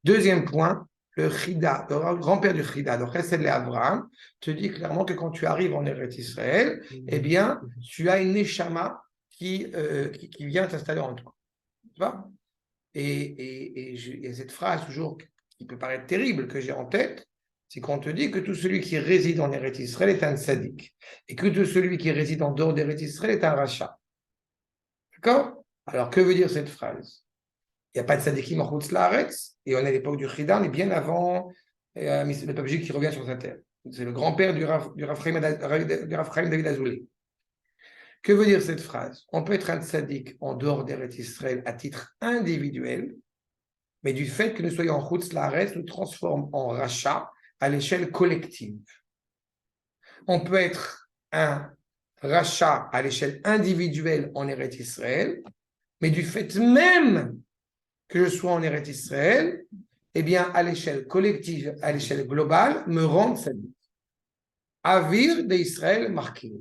Deuxième point, le Chida, le grand-père du Chida, le Chesed Abraham, te dit clairement que quand tu arrives en Eretz Israël, eh bien, tu as une Neshama qui vient t'installer en toi. Tu vois? Et il y a cette phrase toujours qui peut paraître terrible que j'ai en tête, c'est qu'on te dit que tout celui qui réside en Eretz Israël est un tzaddik, et que tout celui qui réside en dehors d'Eretz Israël est un rachat. D'accord? Alors, que veut dire cette phrase? Il n'y a pas de tzaddikim en Chutz Laaretz, et on est à l'époque du Chida, on est bien avant le peuple juif qui revient sur sa terre. C'est le grand-père du Rav Chaim David Azoulay. Que veut dire cette phrase? On peut être un tzaddik en dehors d'Eretz Israël à titre individuel, mais du fait que nous soyons en Chutz Laaretz, nous transforme en rachat à l'échelle collective. On peut être un rachat à l'échelle individuelle en Eretz Israël, mais du fait même que je sois en Eretz Israël, eh bien, à l'échelle collective, à l'échelle globale, me rendre tzaddik. Avir d'Israël marqué.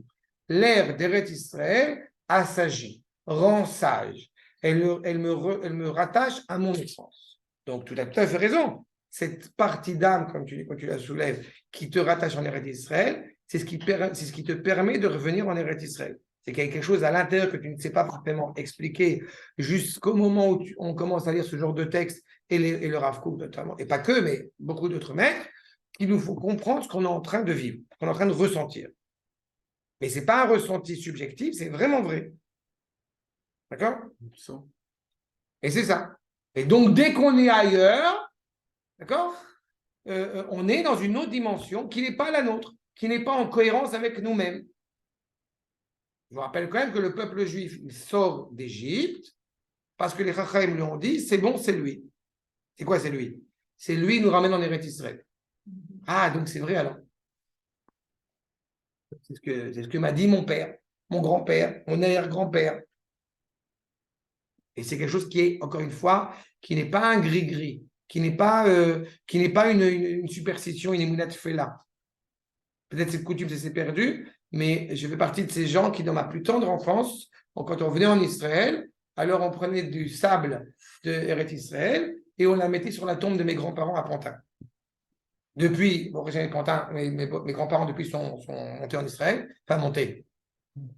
L'air d'Eretz Israël assagit, rend sage. Elle me rattache à mon essence. Donc, tu as tout à fait raison. Cette partie d'âme, comme tu la soulèves, qui te rattache en Eretz Israël, c'est ce qui te permet de revenir en Eretz Israël. C'est qu'il y a quelque chose à l'intérieur que tu ne sais pas forcément expliquer jusqu'au moment où on commence à lire ce genre de texte, et le Rav Kook notamment, et pas que, mais beaucoup d'autres maîtres, qu'il nous faut comprendre ce qu'on est en train de vivre, ce qu'on est en train de ressentir. Mais ce n'est pas un ressenti subjectif, c'est vraiment vrai. D'accord? Et c'est ça. Et donc, dès qu'on est ailleurs, d'accord, on est dans une autre dimension qui n'est pas la nôtre, qui n'est pas en cohérence avec nous-mêmes. Je vous rappelle quand même que le peuple juif il sort d'Égypte parce que les Chachamim lui ont dit c'est bon, c'est lui. C'est quoi, c'est lui? C'est lui qui nous ramène en Eretz Israël. Ah, donc c'est vrai alors. C'est ce que m'a dit mon père, mon grand-père, mon arrière-grand-père. Et c'est quelque chose qui est, encore une fois, qui n'est pas un gris-gris, qui n'est pas une superstition, une émounat fela. Peut-être cette coutume s'est perdue, mais je fais partie de ces gens qui, dans ma plus tendre enfance, quand on venait en Israël, alors on prenait du sable de Eretz Israël et on la mettait sur la tombe de mes grands-parents à Pantin. Depuis, bon, j'ai Pantin, mes grands-parents depuis sont montés en Israël, enfin montés.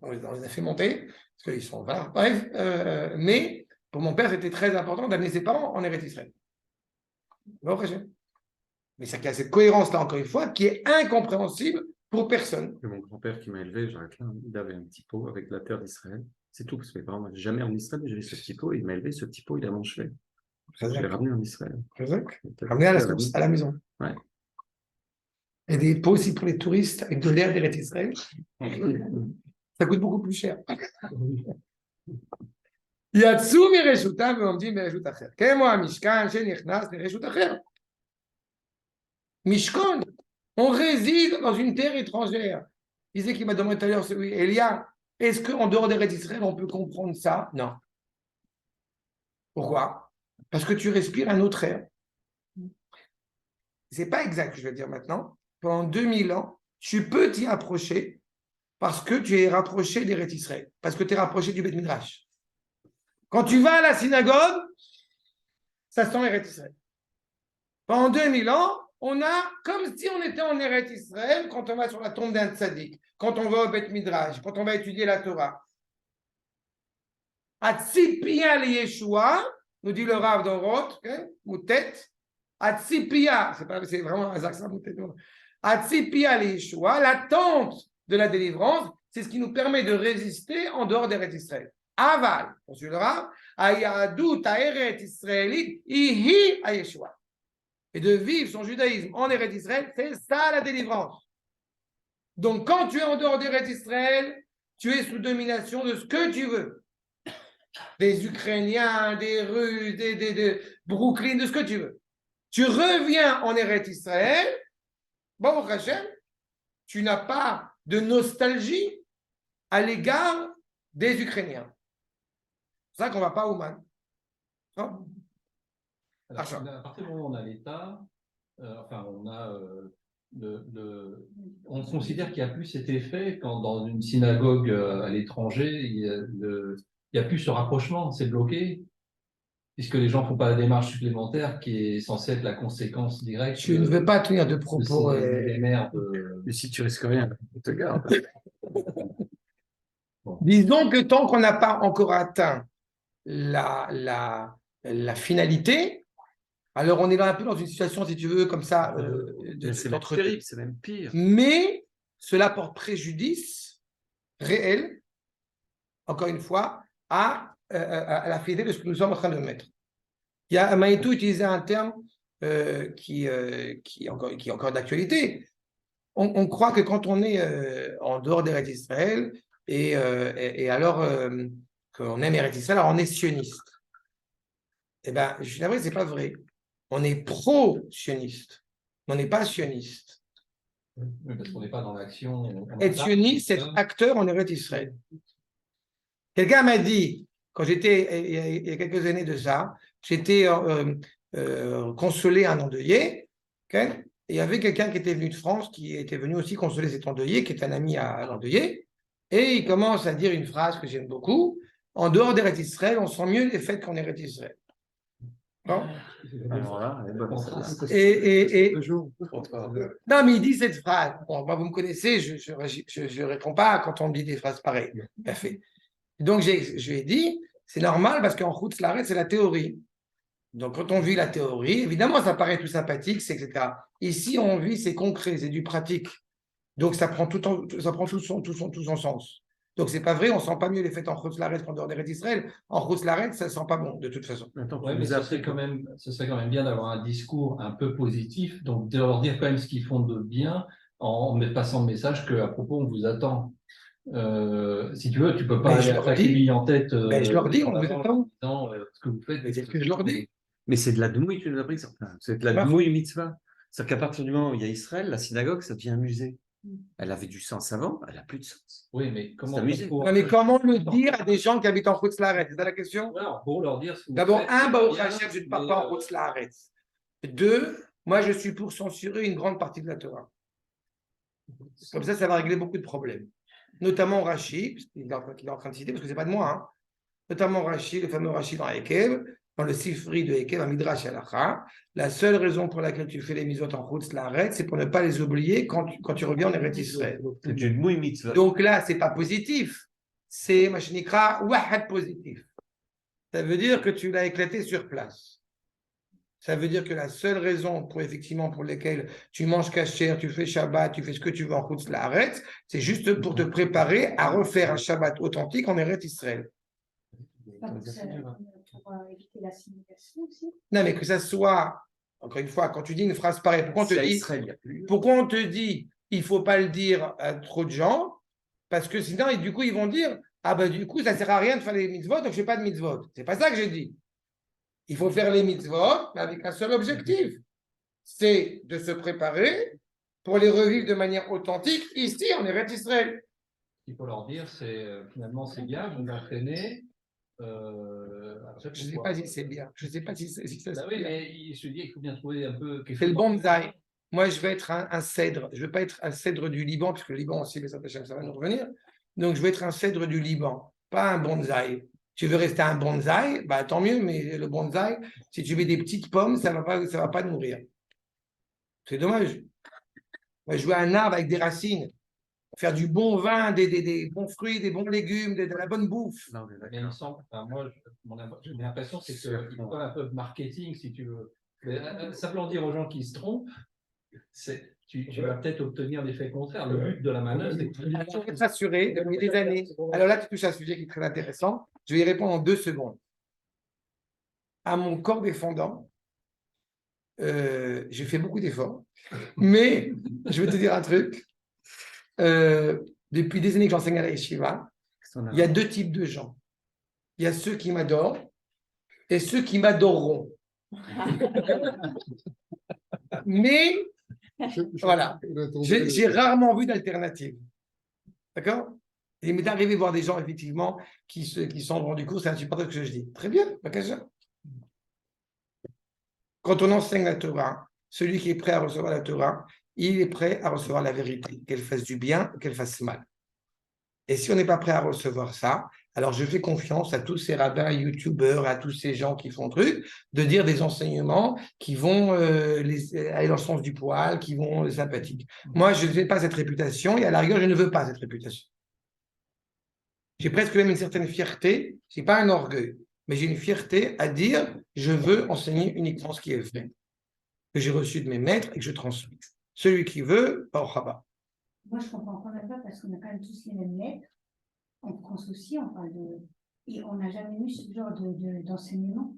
On les a fait monter, parce qu'ils sont, voilà, bref, mais pour mon père, c'était très important d'amener ses parents en Eretz Israël. Bon, mais c'est qu'il y a cette cohérence-là, encore une fois, qui est incompréhensible pour personne. Et mon grand-père qui m'a élevé, il avait un petit pot avec la terre d'Israël. C'est tout, parce que mes parents n'avaient jamais en Israël, mais j'avais ce petit pot, et il m'a élevé, ce petit pot, il est à mon chevet. Je l'ai ramené en Israël. Ramené à la maison. Ouais. Et des pots aussi pour les touristes avec de l'air d'Eretz Israël. Ça coûte beaucoup plus cher. יצאו מרשותם ועומדים ברשות אחר. כמו המשכן שנכנס לרשות אחר. Mishkan, on réside dans une terre étrangère. Il disait qu'il m'a demandé tout à l'heure, celui Elia, est-ce qu'en dehors d'Eretz Israël, on peut comprendre ça? Non. Pourquoi? Parce que tu respires un autre air. C'est pas exact, je vais dire maintenant. Pendant 2000 ans, tu peux t'y approcher parce que tu es rapproché d'Eretz Israël, parce que tu es rapproché du Beth Midrash. Quand tu vas à la synagogue, ça sent Eretz Israël. Pendant 2000 ans, on a comme si on était en Eretz Israël quand on va sur la tombe d'un tzaddik, quand on va au Beth Midrash, quand on va étudier la Torah. Atzipia le Yeshua, nous dit le Rav dans Roth, Moutet, Atzipia, c'est vraiment un accent Moutet. Atzipia le Yeshua, l'attente de la délivrance, c'est ce qui nous permet de résister en dehors d'Eretz Israël. Aval, poursuit le Rav, Ayadut Eretz Israélite, Ihi a Yeshua. Et de vivre son judaïsme en Eretz Israël, c'est ça la délivrance. Donc quand tu es en dehors d'Eretz Israël, tu es sous domination de ce que tu veux. Des Ukrainiens, des Russes, de Brooklyn, de ce que tu veux. Tu reviens en Eretz Israël, Baruch Hashem, tu n'as pas de nostalgie à l'égard des Ukrainiens. C'est ça qu'on ne va pas au Man. Non? Alors, à partir du moment où on a l'État, on considère qu'il n'y a plus cet effet quand dans une synagogue à l'étranger, il n'y a plus ce rapprochement, c'est bloqué, puisque les gens ne font pas la démarche supplémentaire qui est censée être la conséquence directe. Je ne veux pas tenir de propos. Les maires Mais si tu risques rien, je te garde. Bon. Disons que tant qu'on n'a pas encore atteint la finalité, Alors, on est un peu dans une situation, si tu veux, comme ça, C'est même d'entretien. terrible, c'est même pire. Mais cela porte préjudice réel, encore une fois, à la fidélité de ce que nous sommes en train de mettre. Il y a Maïtou utilisé un terme qui est encore d'actualité. On croit que quand on est en dehors d'Eretz Israël et alors qu'on aime Eretz Israël, alors on est sioniste. Eh bien, je suis navré, c'est pas vrai. On est pro-sioniste. On n'est pas sioniste. Oui, parce qu'on n'est pas dans l'action. Être sioniste, c'est être acteur en Eretz Israël. Quelqu'un m'a dit, quand j'étais, il y a quelques années de ça, j'étais consolé un endeuillé, okay? Et il y avait quelqu'un qui était venu de France, qui était venu aussi consoler cet endeuillé, qui est un ami à l'endeuillé, et il commence à dire une phrase que j'aime beaucoup, en dehors d'Eretz Israël, on sent mieux les fêtes qu'en Eretz Israël. Bon. Alors là, elle est bonne, celle-là. Non, mais il dit cette phrase. Bon, moi, vous me connaissez, je réponds pas quand on me dit des phrases pareilles. Parfait. Donc, je lui ai dit, c'est normal parce qu'en Chutz La'aretz, c'est la théorie. Donc, quand on vit la théorie, évidemment, ça paraît tout sympathique, etc. Ici, on vit, c'est concret, c'est du pratique. Donc, ça prend tout son sens. Donc, c'est pas vrai, on sent pas mieux les fêtes en Chutz La'aretz qu'en dehors d'Eretz Israël. En Chutz La'aretz, ça sent pas bon, de toute façon. Ouais, mais ce serait quand même bien d'avoir un discours un peu positif, donc de leur dire quand même ce qu'ils font de bien en passant le message qu'à propos, on vous attend. Si tu veux, tu peux pas Mais je aller leur attaquer dis. lui en tête. Je leur dis, on vous attend. Ce que vous faites. Mais c'est ce que je leur dis. Mais c'est de la Dmouille, tu nous as appris ça. C'est de la Dmouille mitzvah. C'est-à-dire qu'à partir du moment où il y a Israël, la synagogue, ça devient un musée. Elle avait du sens avant, elle n'a plus de sens. Oui, mais comment amusé. Non, mais comment le dire à des gens qui habitent en Chutz La'aretz? C'est ça la question? Voilà, pour leur dire ce que vous D'abord, faites, un, c'est Baruch bien, Hashem, je ne parle mais, pas en Chutz La'aretz. Deux, moi, je suis pour censurer une grande partie de la Torah. Comme ça va régler beaucoup de problèmes. Notamment Rashi, qu'il est en train de citer, parce que ce n'est pas de moi, hein. Notamment Rashi, le fameux Rashi dans Ekev, dans le Sifri de Ekev, à Midrash Halacha. La seule raison pour laquelle tu fais les mitzvot en Chutz La'aretz, c'est pour ne pas les oublier quand tu reviens en Eretz Israël. C'est du Dmouille mitzvah. Donc là, ce n'est pas positif. C'est, Machnikra, Wahad positif. Ça veut dire que tu l'as éclaté sur place. Ça veut dire que la seule raison pour lesquelles tu manges kasher, tu fais Shabbat, tu fais ce que tu veux en Chutz La'aretz, c'est juste pour te préparer à refaire un Shabbat authentique en Eretz Israël. Pour éviter l'assimilation aussi. Non, mais que ça soit, encore une fois, quand tu dis une phrase pareille, pourquoi on te dit il ne faut pas le dire à trop de gens? Parce que sinon, et du coup, ils vont dire ah ben du coup, ça ne sert à rien de faire les mitzvot, donc je ne fais pas de mitzvot. C'est pas ça que j'ai dit. Il faut faire les mitzvot, mais avec un seul objectif, c'est de se préparer pour les revivre de manière authentique ici en Eretz Israël. Ce qu'il faut leur dire, c'est finalement c'est bien, vous m'entraînez. Je ne sais pas si c'est bien. Je ne sais pas si ça Bah oui, mais je te dis, il faut bien trouver un peu quelque C'est le chose. bonsaï. Moi, je vais être un cèdre. Je ne veux pas être un cèdre du Liban, puisque le Liban aussi, ça va nous revenir. Donc, je vais être un cèdre du Liban, pas un bonsaï. Tu veux rester un bonsaï, bah, tant mieux, mais le bonsaï, si tu mets des petites pommes, ça ne va pas nourrir. C'est dommage. Moi, je veux un arbre avec des racines, faire du bon vin, des bons fruits, des bons légumes, de la bonne bouffe. Non, mais il me semble, enfin, moi, j'ai l'impression c'est qu'il faut un peu de marketing, si tu veux. Mais, simplement dire aux gens qui se trompent, tu vas peut-être obtenir l'effet contraire. Le but de la manœuvre, c'est que... Alors, je vais te rassurer, depuis des années. Alors là, tu touches à un sujet qui est très intéressant. Je vais y répondre en 2 secondes. À mon corps défendant, j'ai fait beaucoup d'efforts, mais je vais te dire un truc. Depuis des années que j'enseigne à la Yeshiva, il y a 2 types de gens. Il y a ceux qui m'adorent et ceux qui m'adoreront. Mais, voilà, j'ai rarement vu d'alternative. D'accord? Il m'est arrivé de voir des gens, effectivement, qui sont rendus compte, c'est insupportable ce que je dis. Très bien, pas qu'à ça. Quand on enseigne la Torah, celui qui est prêt à recevoir la Torah, il est prêt à recevoir la vérité, qu'elle fasse du bien ou qu'elle fasse mal. Et si on n'est pas prêt à recevoir ça, alors je fais confiance à tous ces rabbins, youtubeurs, à tous ces gens qui font truc, de dire des enseignements qui vont aller dans le sens du poil, qui vont sympathiques. Moi, je ne fais pas cette réputation et à la rigueur, je ne veux pas cette réputation. J'ai presque même une certaine fierté, ce n'est pas un orgueil. mais j'ai une fierté à dire je veux enseigner uniquement ce qui est vrai, que j'ai reçu de mes maîtres et que je transmets. Celui qui veut, pas au Rabat. Moi, je comprends quand même pas parce qu'on a quand même tous les mêmes lettres. En France aussi, on parle de. Et on n'a jamais eu ce genre d'enseignement.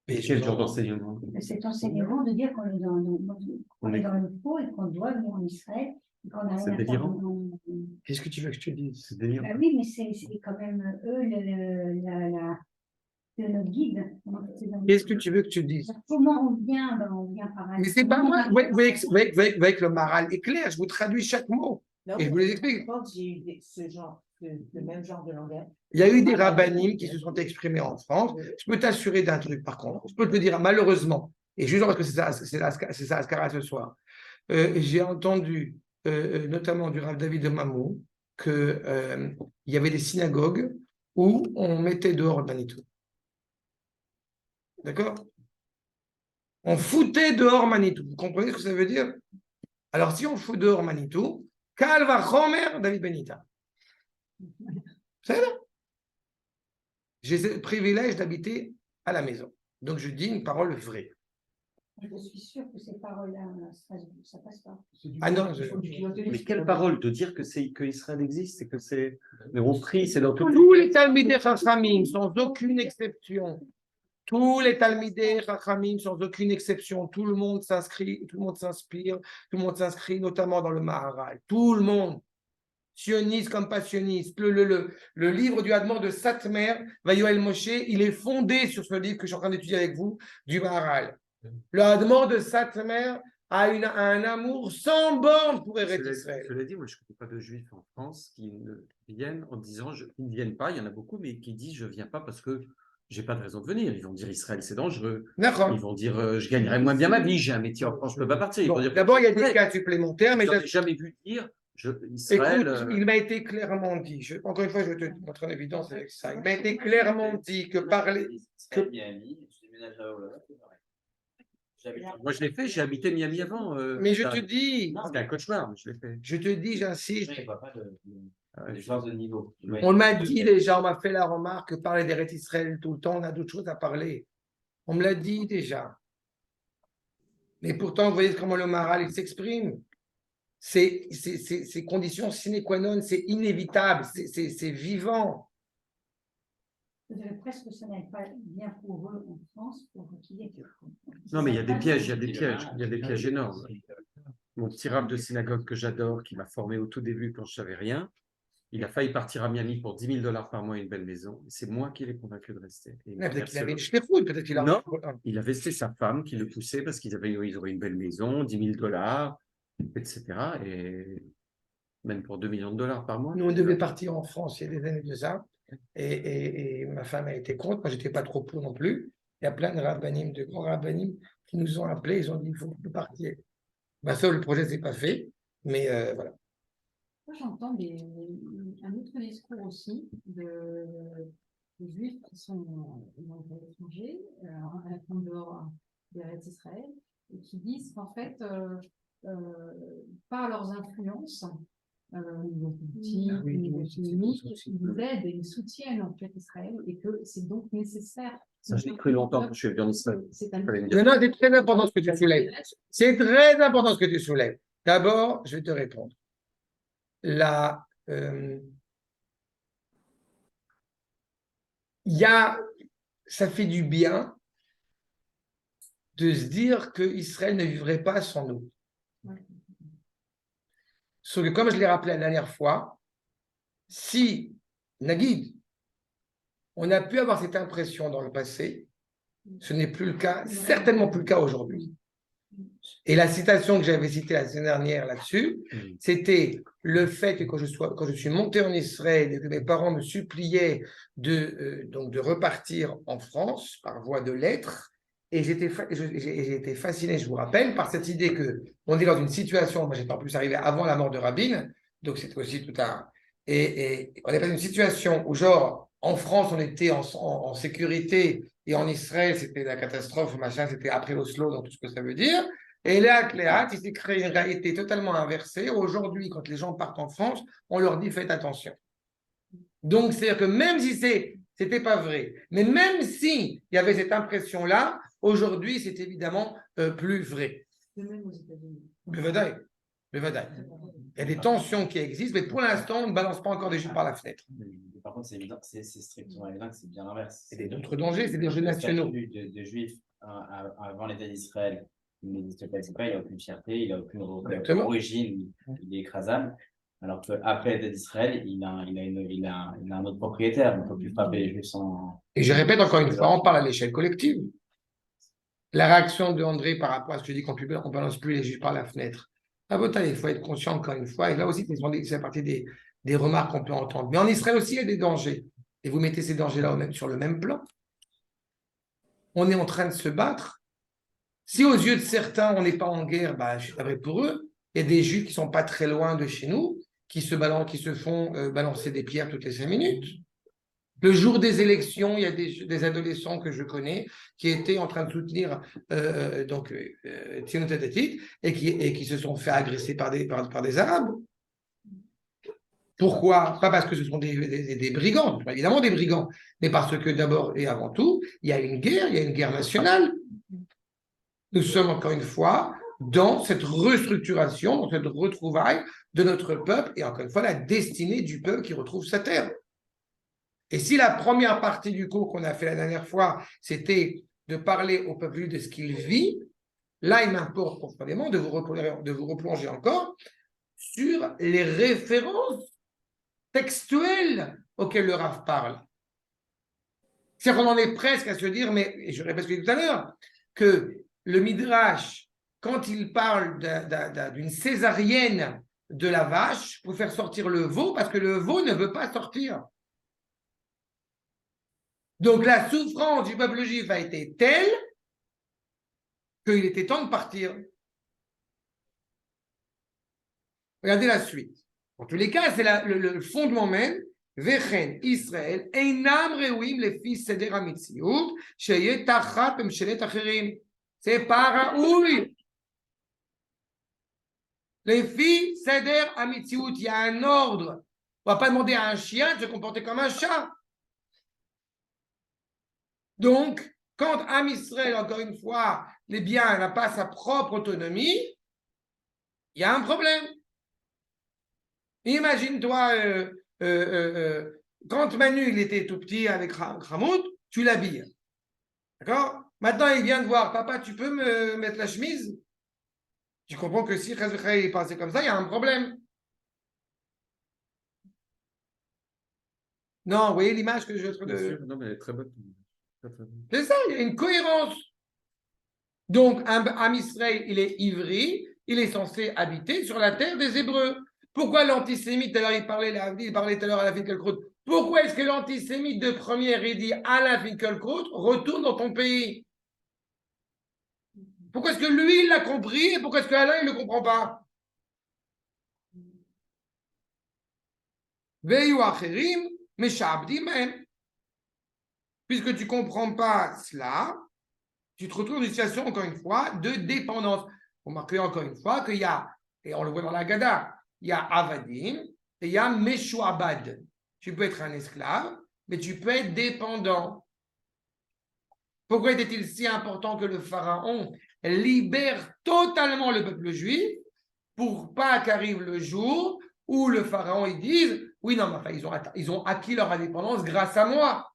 Mais Quel genre d'enseignement? Cet enseignement de dire qu'on est on est dans le faux et qu'on doit venir en Israël et qu'on n'a rien C'est à faire. délirant. qu'est-ce que tu veux que je te dise? C'est délire. Bah oui, mais c'est quand même eux notre guide. Qu'est-ce que tu veux que je te dise? Comment on vient par Mais c'est pas moi. Vous voyez que le Maharal est clair, je vous traduis chaque mot. Non, Et je vous les explique. Je pense que j'ai eu le même genre de langage. Il y a eu des rabbinim qui se sont exprimés en France. Je peux t'assurer d'un truc, par contre. Je peux te le dire, malheureusement, et juste parce que c'est ça Ascara ce soir. J'ai entendu, notamment du Rav David de Mamou, qu'il y avait des synagogues où on mettait dehors le Manitou. D'accord? On foutait dehors Manitou. Vous comprenez ce que ça veut dire? Alors, si on fout dehors Manitou, Kalva Chomer David Benita. C'est là. J'ai ce privilège d'habiter à la maison. Donc, je dis une parole vraie. Je suis sûre que ces paroles-là, ça passe pas. Ah non, Mais quelle parole de dire que Israël existe et que c'est. Mais on prie, c'est dans tout. tous les Talmidei Chachamim, sans aucune exception, tous les Talmidei Chachamim, sans aucune exception, tout le monde s'inscrit, tout le monde s'inspire, tout le monde s'inscrit, notamment dans le Maharal. Tout le monde. Sioniste comme pas sioniste. Le livre du Hadmor de Satmer, Vayoel Moshe, il est fondé sur ce livre que je suis en train d'étudier avec vous, du Maharal. Le Hadmor de Satmer a un amour sans borne pour Eretz Israël. Je l'ai dit, moi je ne connais pas de juifs en France qui ne viennent en disant, ils ne viennent pas, il y en a beaucoup, mais qui disent je ne viens pas parce que je n'ai pas de raison de venir. Ils vont dire Israël c'est dangereux. D'accord. Ils vont dire je gagnerai moins bien ma vie, j'ai un métier en France, je ne peux pas partir. Bon, d'abord, il y a des cas supplémentaires, mais je n'ai jamais vu dire Israël. Écoute, il m'a été clairement dit, encore une fois, je vais te montrer en évidence avec ça. Il m'a été clairement dit que parler. Moi, je l'ai fait, j'ai habité Miami avant. Mais je te dis. C'était un cauchemar, mais je l'ai fait. Je te dis, j'insiste. Je ne vois pas de différence de niveau. On m'a dit déjà, on m'a fait la remarque que parler d'Eretz Israël tout le temps, on a d'autres choses à parler. On me l'a dit déjà. Mais pourtant, vous voyez comment le Maharal il s'exprime. C'est conditions sine qua non, c'est inévitable, c'est vivant. Je dirais presque que ça n'est pas bien pour eux en France, pour qu'il y ait. Non, mais il y a des pièges, il y a des pièges énormes. Mon petit rab de synagogue que j'adore, qui m'a formé au tout début quand je ne savais rien, il a failli partir à Miami pour 10 000 $ par mois et une belle maison. C'est moi qui l'ai convaincu de rester. Peut-être qu'il avait une shlichut, peut-être qu'il a. Non, il avait laissé sa femme qui le poussait parce qu'ils auraient une belle maison, 10 000 $, etc. Et même pour 2 millions de $ par mois. Nous, on devait partir en France il y a des années de ça. Et ma femme a été contre. Moi, je n'étais pas trop pour non plus. Il y a plein de rabbinim, de grands rabbinim qui nous ont appelés. Ils ont dit il faut que vous partiez. Ben, ça, le projet ne s'est pas fait. Mais voilà. Moi, j'entends un autre discours aussi de juifs qui sont à l'étranger, en dehors d'Eretz Israël, et qui disent qu'en fait, par leurs influences, ils aident et ils soutiennent en fait Israël et que c'est donc nécessaire. Ça, je l'ai cru longtemps que je suis venu en Israël. Non, c'est très important ce que tu soulèves. C'est très important ce que tu soulèves. D'abord, je vais te répondre. Ça fait du bien de se dire que Israël ne vivrait pas sans nous. Sauf que, comme je l'ai rappelé la dernière fois, si, Naguid, on a pu avoir cette impression dans le passé, ce n'est plus le cas, certainement plus le cas aujourd'hui. Et la citation que j'avais citée la semaine dernière là-dessus, c'était le fait que quand je suis monté en Israël et que mes parents me suppliaient de repartir en France par voie de lettres, et j'ai été fasciné, je vous rappelle, par cette idée qu'on est dans une situation, moi j'étais en plus arrivé avant la mort de Rabin, donc c'était aussi tout un... Et on est dans une situation où genre, en France, on était en sécurité, et en Israël, c'était la catastrophe, machin, c'était après Oslo, dans tout ce que ça veut dire. Et là, Cléat, il s'est créé une réalité totalement inversée. Aujourd'hui, quand les gens partent en France, on leur dit faites attention. Donc, c'est-à-dire que même si c'était pas vrai. Mais même si il y avait cette impression-là, aujourd'hui, c'est évidemment plus vrai. De même aux États-Unis. Bevadaï. Bevadaï. Il y a des tensions qui existent, mais pour l'instant, on ne balance pas encore des juifs par la fenêtre. Par contre, c'est évident, c'est strictement évident que c'est bien l'inverse. Il y a d'autres dangers, c'est des dangers nationaux. Le statut de juif avant l'État d'Israël, il n'existe pas, il n'y a aucune fierté, il n'a aucune origine, il est écrasable. Alors qu'après l'État d'Israël, il a un autre propriétaire, on ne peut plus frapper les juifs sans. Et je répète encore une fois, on parle à l'échelle collective. La réaction de André par rapport à ce que je dis qu'on ne balance plus les juifs par la fenêtre. Il faut être conscient encore une fois, et là aussi, c'est partie des remarques qu'on peut entendre. Mais en Israël aussi, il y a des dangers. Et vous mettez ces dangers-là sur le même plan. On est en train de se battre. Si aux yeux de certains, on n'est pas en guerre, je suis navré pour eux. Il y a des juifs qui ne sont pas très loin de chez nous, qui se font balancer des pierres toutes les 5 minutes. Le jour des élections, il y a des adolescents que je connais qui étaient en train de soutenir Tzionut Datit et qui se sont fait agresser par des Arabes. Pourquoi? Pas parce que ce sont des brigands, évidemment des brigands, mais parce que d'abord et avant tout, il y a une guerre nationale. Nous sommes encore une fois dans cette restructuration, dans cette retrouvaille de notre peuple et encore une fois la destinée du peuple qui retrouve sa terre. Et si la première partie du cours qu'on a fait la dernière fois, c'était de parler au peuple juif de ce qu'il vit, là, il m'importe profondément de vous replonger encore sur les références textuelles auxquelles le Rav parle. C'est-à-dire qu'on en est presque à se dire, mais je répète ce que j'ai dit tout à l'heure, que le Midrash, quand il parle d'une césarienne de la vache pour faire sortir le veau, parce que le veau ne veut pas sortir. Donc la souffrance du peuple juif a été telle qu'il était temps de partir. Regardez la suite. En tous les cas, c'est le fondement même. Vechen Israël einam reuim lefi seder hamitziut sheyeh tachat memshelet acherim. C'est pas raoul. Lefi seder hamitziut, il y a un ordre. On ne va pas demander à un chien de se comporter comme un chat. Donc, quand Am Israël, encore une fois, n'a pas sa propre autonomie, il y a un problème. Imagine-toi, quand Manu il était tout petit avec Hamoud, tu l'habilles. D'accord? Maintenant, il vient de voir, papa, tu peux me mettre la chemise? Tu comprends que si Chazvechai est passé comme ça, il y a un problème. Non, vous voyez l'image que je veux. Non, mais elle est très bonne. C'est ça, il y a une cohérence. Donc, Am Israël, il est ivri, il est censé habiter sur la terre des Hébreux. Pourquoi l'antisémite, alors il parlait tout à l'heure à la Finkielkraut, pourquoi est-ce que l'antisémite de première, il dit à la Finkielkraut, retourne dans ton pays? Pourquoi est-ce que lui, il l'a compris et pourquoi est-ce que Alain, il ne le comprend pas? Veyu acherim, meshabdim même. Puisque tu ne comprends pas cela, tu te retrouves dans une situation, encore une fois, de dépendance. Remarquez encore une fois qu'il y a, et on le voit dans la Gada, il y a Avadim et il y a Meshuabad. Tu peux être un esclave, mais tu peux être dépendant. Pourquoi était-il si important que le pharaon libère totalement le peuple juif pour pas qu'arrive le jour où le pharaon ils dise oui, non, mais enfin, ils ont acquis leur indépendance grâce à moi.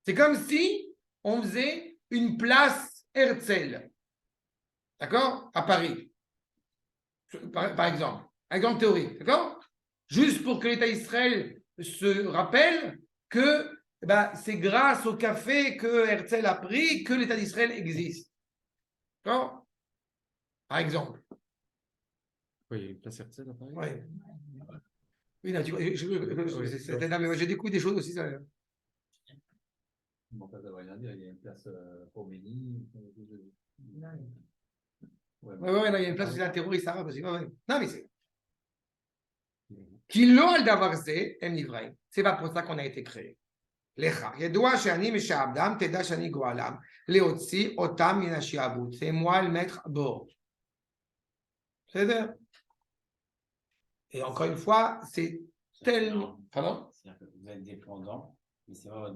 C'est comme si on faisait une place Herzl, d'accord, à Paris, par exemple. Exemple théorique, d'accord? Juste pour que l'État d'Israël se rappelle que c'est grâce au café que Herzl a pris que l'État d'Israël existe. D'accord? Par exemple. Oui, il y a une place Herzl à Paris. Oui. Oui, non, je découvre des choses aussi. Ça. Bon, ça veut rien dire, il y a une place Khomeini. Oui, il y a une place aussi d'un terroriste arabe aussi. Ouais. Non, mais c'est. Qui l'ont d'avarzer, c'est pas pour ça qu'on a été créé. C'est moi le maître à bord. C'est-à-dire. Et encore une fois, c'est tellement. Pardon? C'est-à-dire que vous êtes dépendant, mais c'est pas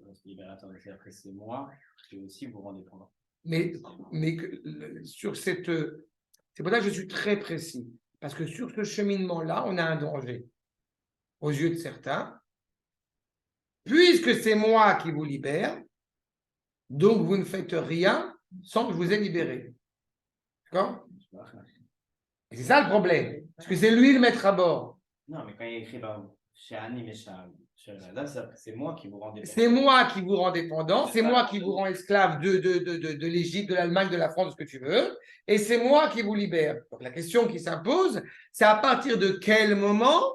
votre libérateur. C'est-à-dire que c'est moi qui aussi vous rend dépendant. Mais sur cette. C'est pour ça que je suis très précis. Parce que sur ce cheminement-là, on a un danger. Aux yeux de certains, puisque c'est moi qui vous libère, donc vous ne faites rien sans que je vous ai libéré. D'accord? Et c'est ça le problème. Parce que c'est lui le maître à bord. Non, mais quand il écrit chez Annie, mais chez Radha, c'est moi qui vous rend dépendant. C'est moi qui vous rend dépendant, c'est moi qui vous rend esclave de l'Égypte, de l'Allemagne, de la France, de ce que tu veux, et c'est moi qui vous libère. Donc la question qui s'impose, c'est à partir de quel moment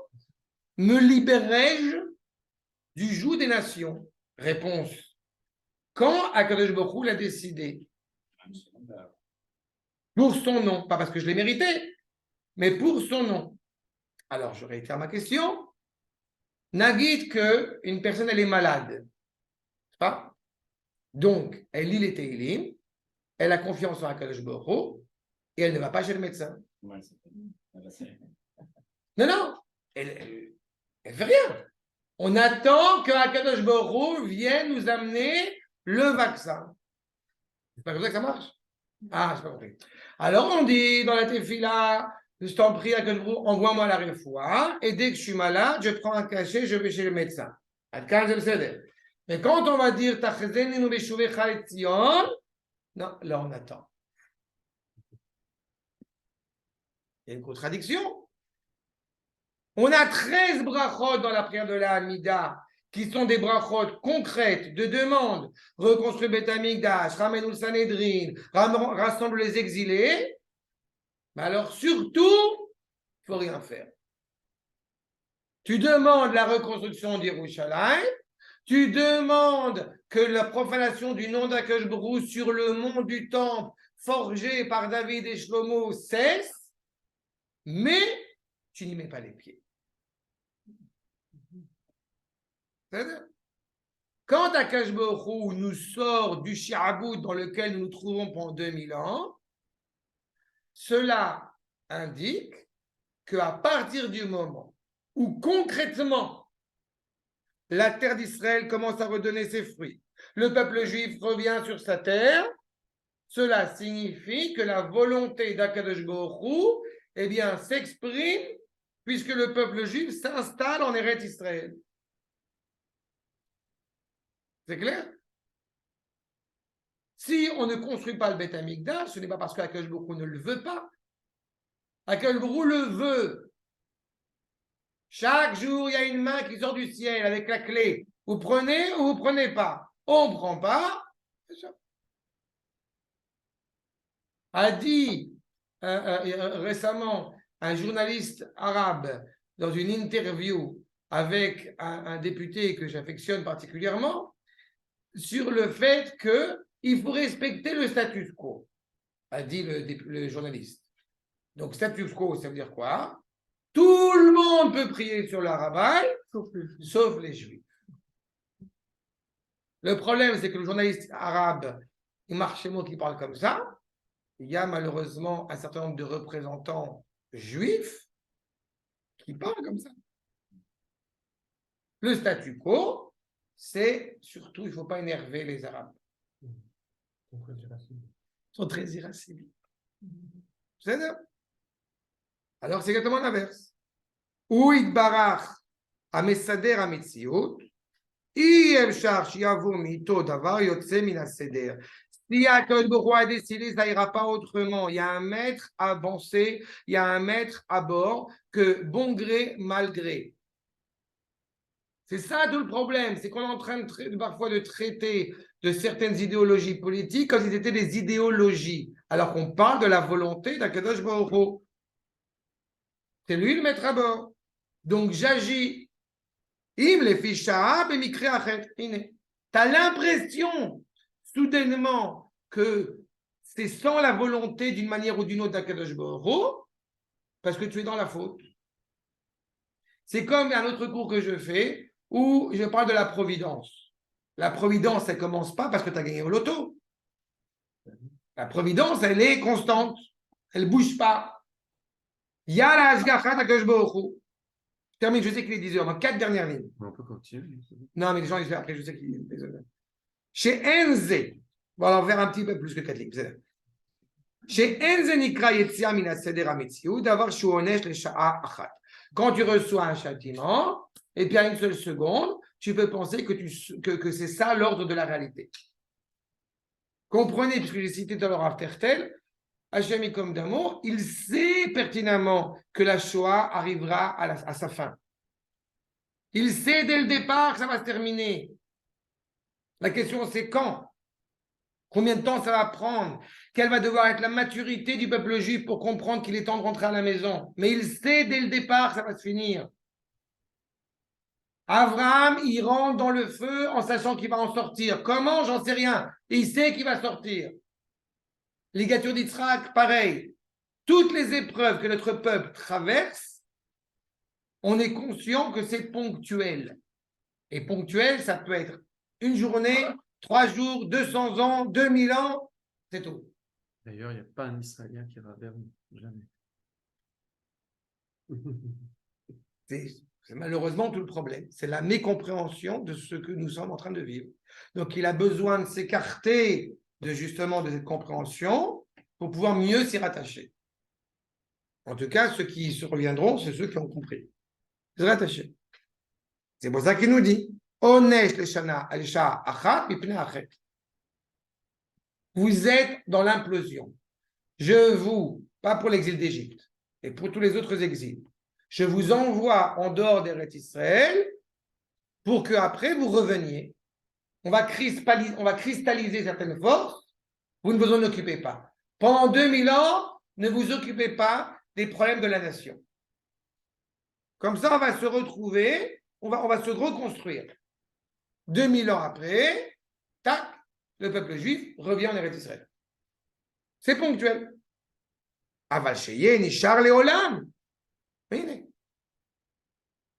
me libérerai-je du joug des nations? Réponse. Quand Akadosh Baruch Hu l'a décidé? Pour son nom, pas parce que je l'ai mérité, mais pour son nom. Alors, je réitère ma question. Nagid qu'une personne, elle est malade. Pas? Donc, elle lit les Teilim, elle a confiance en Akadosh Baruch Hu, et elle ne va pas chez le médecin. Non, non, elle fait rien. On attend que Akadosh Baruch Hu vienne nous amener le vaccin. C'est pas comme ça que ça marche? Ah, c'est pas compris. Alors, on dit dans la Tefila, je t'en prie, Akadosh Baruch Hu, envoie-moi la réfoua, et dès que je suis malade, je prends un cachet, je vais chez le médecin. Mais quand on va dire Tachzeninu Beshuvecha et Tzion, non, là on attend. Il y a une contradiction. On a 13 brachot dans la prière de la Hamida, qui sont des brachot concrètes de demande. Reconstruire Beth Amikdash, ramène le Sanhedrin, rassemble les exilés. Mais alors surtout, il ne faut rien faire. Tu demandes la reconstruction d'Yerushalayim, tu demandes que la profanation du nom d'Akadosh Baruch Hu sur le mont du temple forgé par David et Shlomo cesse, mais tu n'y mets pas les pieds. Quand Akadosh Baruch Hu nous sort du Shi'about dans lequel nous nous trouvons pendant 2000 ans, cela indique qu'à partir du moment où concrètement la terre d'Israël commence à redonner ses fruits, le peuple juif revient sur sa terre, cela signifie que la volonté d'Akadosh Baruch Hu, eh bien, s'exprime puisque le peuple juif s'installe en Eretz Israël. C'est clair? Si on ne construit pas le Beth Amikdash, ce n'est pas parce qu'Akadosh Baruch Hu ne le veut pas. Akadosh Baruch Hu le veut. Chaque jour, il y a une main qui sort du ciel avec la clé. Vous prenez ou vous prenez pas? On ne prend pas. A dit récemment un journaliste arabe dans une interview avec un député que j'affectionne particulièrement sur le fait qu'il faut respecter le status quo, a dit le journaliste. Donc status quo, ça veut dire quoi? Tout le monde peut prier sur le rabbin, sauf les juifs. Le problème, c'est que le journaliste arabe, il marche chez moi qui parle comme ça. Il y a malheureusement un certain nombre de représentants juifs qui parlent comme ça. Le statu quo, c'est surtout, il ne faut pas énerver les Arabes. Ils sont très irascibles. C'est ça. Alors, c'est exactement l'inverse. Ou itbarach amesader ametziut, i-efshar shiavo mito davar yotse min haseder. Si Akadosh Baruch Hu a décidé, ça n'ira pas autrement. Il y a un maître avancé, il y a un maître à bord, que bon gré, mal gré. C'est ça tout le problème, c'est qu'on est en train parfois de traiter de certaines idéologies politiques comme si c'était des idéologies, alors qu'on parle de la volonté d'Akadosh Baruch Hu. C'est lui le maître à bord. Donc j'agis. Im le ficha b'mikre achet. T'as l'impression soudainement que c'est sans la volonté d'une manière ou d'une autre d'Akadosh Baruch Hu, parce que tu es dans la faute. C'est comme un autre cours que je fais où je parle de la providence. La providence, elle ne commence pas parce que tu as gagné au loto. La providence, elle est constante. Elle ne bouge pas. Il y a la Hashgacha d'Akadosh Baruch Hu. termine, je sais qu'il est 10 heures, dans 4 dernières lignes. On peut continuer. Non, mais les gens, après, je sais qu'il est désolé. Chez Enze, bon, alors, on va faire un petit peu plus que 4 lignes. Chez Enze Nikra Yetzia Mina Seder HaMetziut, d'avoir Shuonesh le Sha'a Achat. Quand tu reçois un châtiment, et puis à une seule seconde, tu peux penser que c'est ça l'ordre de la réalité. Comprenez, puisque j'ai cité tout à l'heure Aftertel, Hachem comme d'amour, il sait pertinemment que la Shoah arrivera à sa fin. Il sait dès le départ que ça va se terminer. La question, c'est quand? Combien de temps ça va prendre? Quelle va devoir être la maturité du peuple juif pour comprendre qu'il est temps de rentrer à la maison? Mais il sait dès le départ que ça va se finir. Abraham, il rentre dans le feu en sachant qu'il va en sortir. Comment? J'en sais rien. Et il sait qu'il va sortir. Ligature d'Yitzhak, pareil. Toutes les épreuves que notre peuple traverse, on est conscient que c'est ponctuel. Et ponctuel, ça peut être une journée, 3 jours, 200 ans, 2000 ans, c'est tout. D'ailleurs, il n'y a pas un Israélien qui ira vers nous. Jamais. C'est malheureusement tout le problème. C'est la mécompréhension de ce que nous sommes en train de vivre. Donc, il a besoin de s'écarter de cette compréhension pour pouvoir mieux s'y rattacher. En tout cas, ceux qui se reviendront, c'est ceux qui ont compris. Se rattacher. C'est pour ça qu'il nous dit vous êtes dans l'implosion. Je vous, pas pour l'exil d'Égypte, et pour tous les autres exils, je vous envoie en dehors d'Eretz Israël pour qu'après vous reveniez. On va cristalliser certaines forces, vous ne vous en occupez pas. Pendant 2000 ans, ne vous occupez pas des problèmes de la nation. Comme ça, on va se retrouver, on va se reconstruire. 2000 ans après, tac, le peuple juif revient en Eretz Israël. C'est ponctuel. Aval sheye nishar leolam.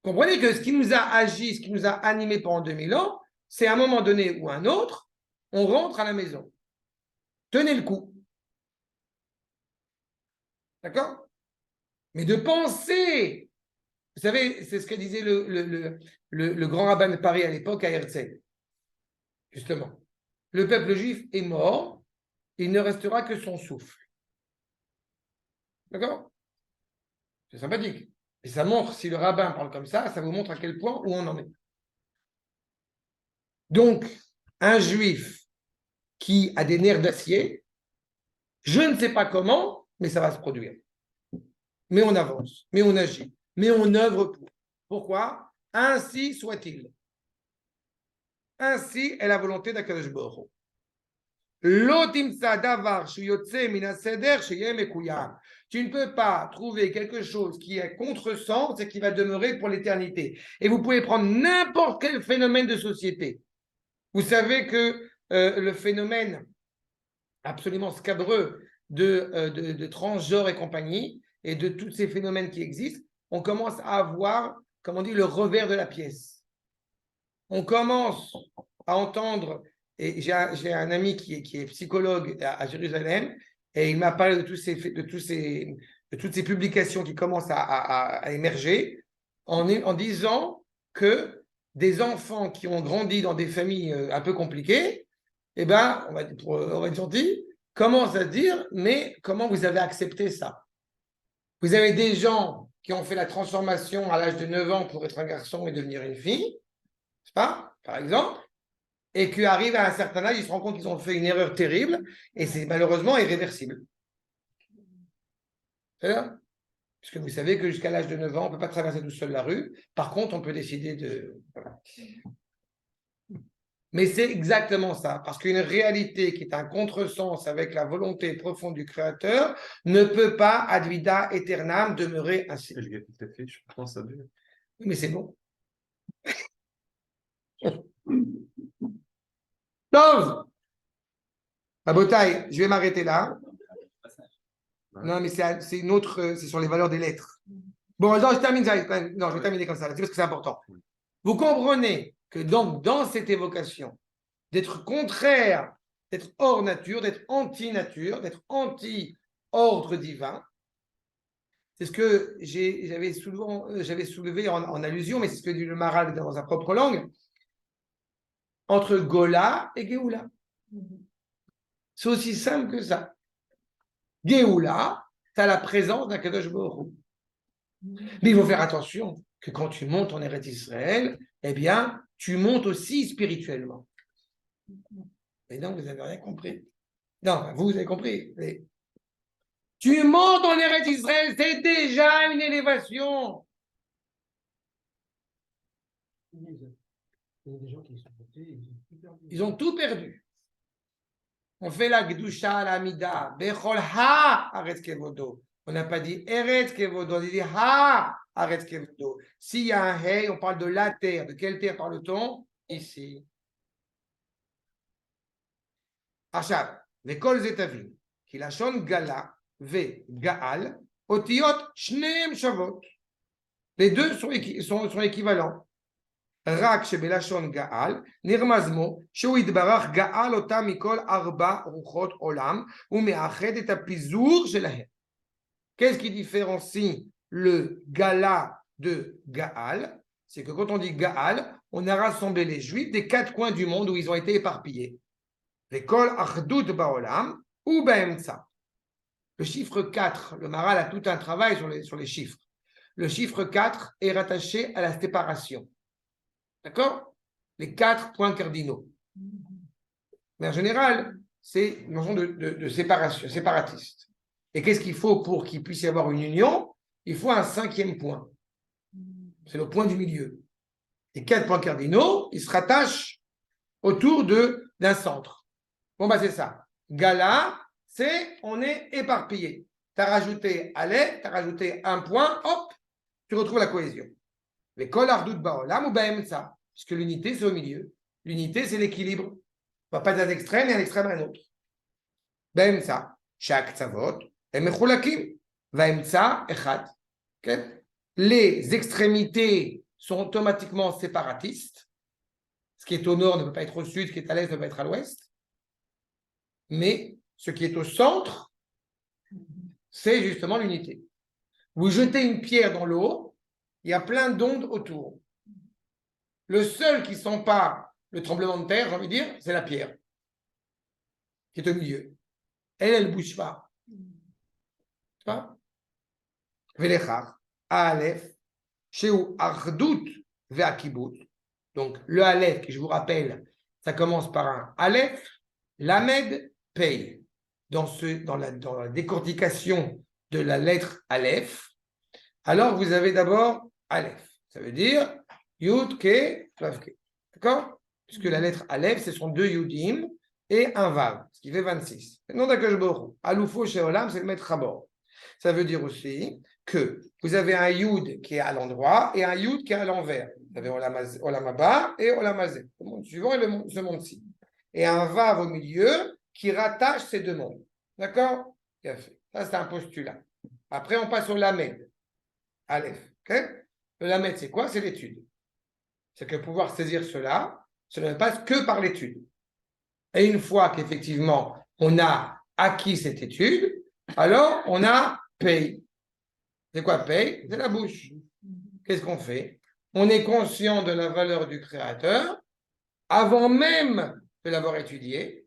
Comprenez que ce qui nous a agi, ce qui nous a animés pendant 2000 ans, c'est à un moment donné ou un autre, on rentre à la maison. Tenez le coup. D'accord? Mais de penser, vous savez, c'est ce que disait le grand rabbin de Paris à l'époque à Herzl. Justement, le peuple juif est mort, il ne restera que son souffle. D'accord? C'est sympathique. Et ça montre, si le rabbin parle comme ça vous montre à quel point où on en est. Donc, un juif qui a des nerfs d'acier, je ne sais pas comment, mais ça va se produire. Mais on avance, mais on agit, mais on œuvre pour. Pourquoi? Ainsi soit-il. Ainsi est la volonté d'Akadosh Baruch Hu. Tu ne peux pas trouver quelque chose qui est contresens et qui va demeurer pour l'éternité. Et vous pouvez prendre n'importe quel phénomène de société. Vous savez que le phénomène absolument scabreux de transgenre et compagnie, et de tous ces phénomènes qui existent, on commence à avoir, comme on dit, le revers de la pièce. On commence à entendre, et j'ai un ami qui est psychologue à Jérusalem, et il m'a parlé de toutes ces publications qui commencent à émerger, en disant que des enfants qui ont grandi dans des familles un peu compliquées, eh ben, on va être gentil, commencent à dire, mais comment vous avez accepté ça? Vous avez des gens qui ont fait la transformation à l'âge de 9 ans pour être un garçon et devenir une fille, n'est-ce pas, par exemple, et qui arrivent à un certain âge, ils se rendent compte qu'ils ont fait une erreur terrible, et c'est malheureusement irréversible. C'est ça? Puisque vous savez que jusqu'à l'âge de 9 ans, on ne peut pas traverser tout seul la rue. Par contre, on peut décider de... Voilà. Mais c'est exactement ça, parce qu'une réalité qui est un contresens avec la volonté profonde du Créateur ne peut pas, ad vida aeternam, demeurer ainsi. Je pense à Dieu. Mais c'est bon. Tov, la bataille, je vais m'arrêter là. Non, mais c'est une autre, c'est sur les valeurs des lettres. Bon, non, je termine ça. Non, je vais terminer comme ça, parce que c'est important. Vous comprenez que donc, dans cette évocation, d'être contraire, d'être hors nature, d'être anti-nature, d'être anti-ordre divin, C'est ce que j'avais soulevé en allusion, mais c'est ce que dit le Maral dans sa propre langue, entre Gola et Géoula. C'est aussi simple que ça. Géoula, tu as la présence d'un Kadosh Baruch Hu. Mais il faut faire attention que quand tu montes en Eretz Israël, eh bien, tu montes aussi spirituellement. Et donc, vous n'avez rien compris. Non, vous avez compris. Mais tu montes en Eretz Israël, c'est déjà une élévation. Il y a des gens qui sont montés, Ils ont tout perdu. On fait la Gdusha à la Mida, Bechol Ha Aretz Kevodo. On n'a pas dit Eretz Kevodo, on a dit Ha Aretz Kevodo. S'il y a un Hey, on parle de la terre. De quelle terre parle-t-on? Ici. Achab, Vekol Zetavim, Kilashon Gala, Ve Gaal, Otiot Shneem Shavot. Les deux sont équivalents. רק שבלשון גאל נרמז מו שהוא יתברך גאל אותם מכל ארבע רוחות עולם ומאחד את הפיזור שלהם. Qu'est-ce qui différencie le gala de Gaal? C'est que quand on dit Gaal, on a rassemblé les Juifs des quatre coins du monde où ils ont été éparpillés. Vekol achdut baolam ou baemtsa. Le chiffre 4, le Maral a tout un travail sur les chiffres. Le chiffre 4 est rattaché à la séparation. D'accord? Les 4 points cardinaux. Mais en général, c'est une notion de séparation, séparatiste. Et qu'est-ce qu'il faut pour qu'il puisse y avoir une union? Il faut un 5e point. C'est le point du milieu. Les 4 points cardinaux, ils se rattachent autour d'un centre. Bon, bah c'est ça. Gala, c'est on est éparpillé. Tu as rajouté Aleph, tu as rajouté un point, hop, tu retrouves la cohésion. Mais kol ardout baolam ou baemtsa, puisque l'unité c'est au milieu. L'unité c'est l'équilibre. On ne va pas d'un extrême et un extrême à un autre. Baemtsa, shak tzavot, et mechulakim, vaemtsa echad. Les extrémités sont automatiquement séparatistes. Ce qui est au nord ne peut pas être au sud, ce qui est à l'est ne peut pas être à l'ouest. Mais ce qui est au centre, c'est justement l'unité. Vous jetez une pierre dans l'eau, il y a plein d'ondes autour. Le seul qui ne sent pas le tremblement de terre, j'ai envie de dire, c'est la pierre qui est au milieu. Elle ne bouge pas. Tu vois? Velechach, Aleph, Sheu Ardout Ve'akibut. Donc, le Aleph, qui je vous rappelle, ça commence par un Aleph, Lamed, Pei. Dans la décortication de la lettre Aleph, alors vous avez d'abord Aleph. Ça veut dire Yud, Ke, Vav, Ke. D'accord? Puisque la lettre Aleph, ce sont 2 Yudim et un Vav, ce qui fait 26. Le nom d'Akadosh Baruch Hu. Aloufo Sheolam, c'est le maître Rabor. Ça veut dire aussi que vous avez un Yud qui est à l'endroit et un Yud qui est à l'envers. Vous avez Olam Haba et Olam Hazeh, le monde suivant et ce monde-ci. Et un Vav au milieu qui rattache ces deux mondes. D'accord? Bien fait. Ça, c'est un postulat. Après, on passe au Lamed. Aleph. Okay? Le Lamed, c'est quoi? C'est l'étude. C'est que pouvoir saisir cela ne passe que par l'étude. Et une fois qu'effectivement, on a acquis cette étude, alors on a paye. C'est quoi paye? C'est la bouche. Qu'est-ce qu'on fait? On est conscient de la valeur du Créateur avant même de l'avoir étudié.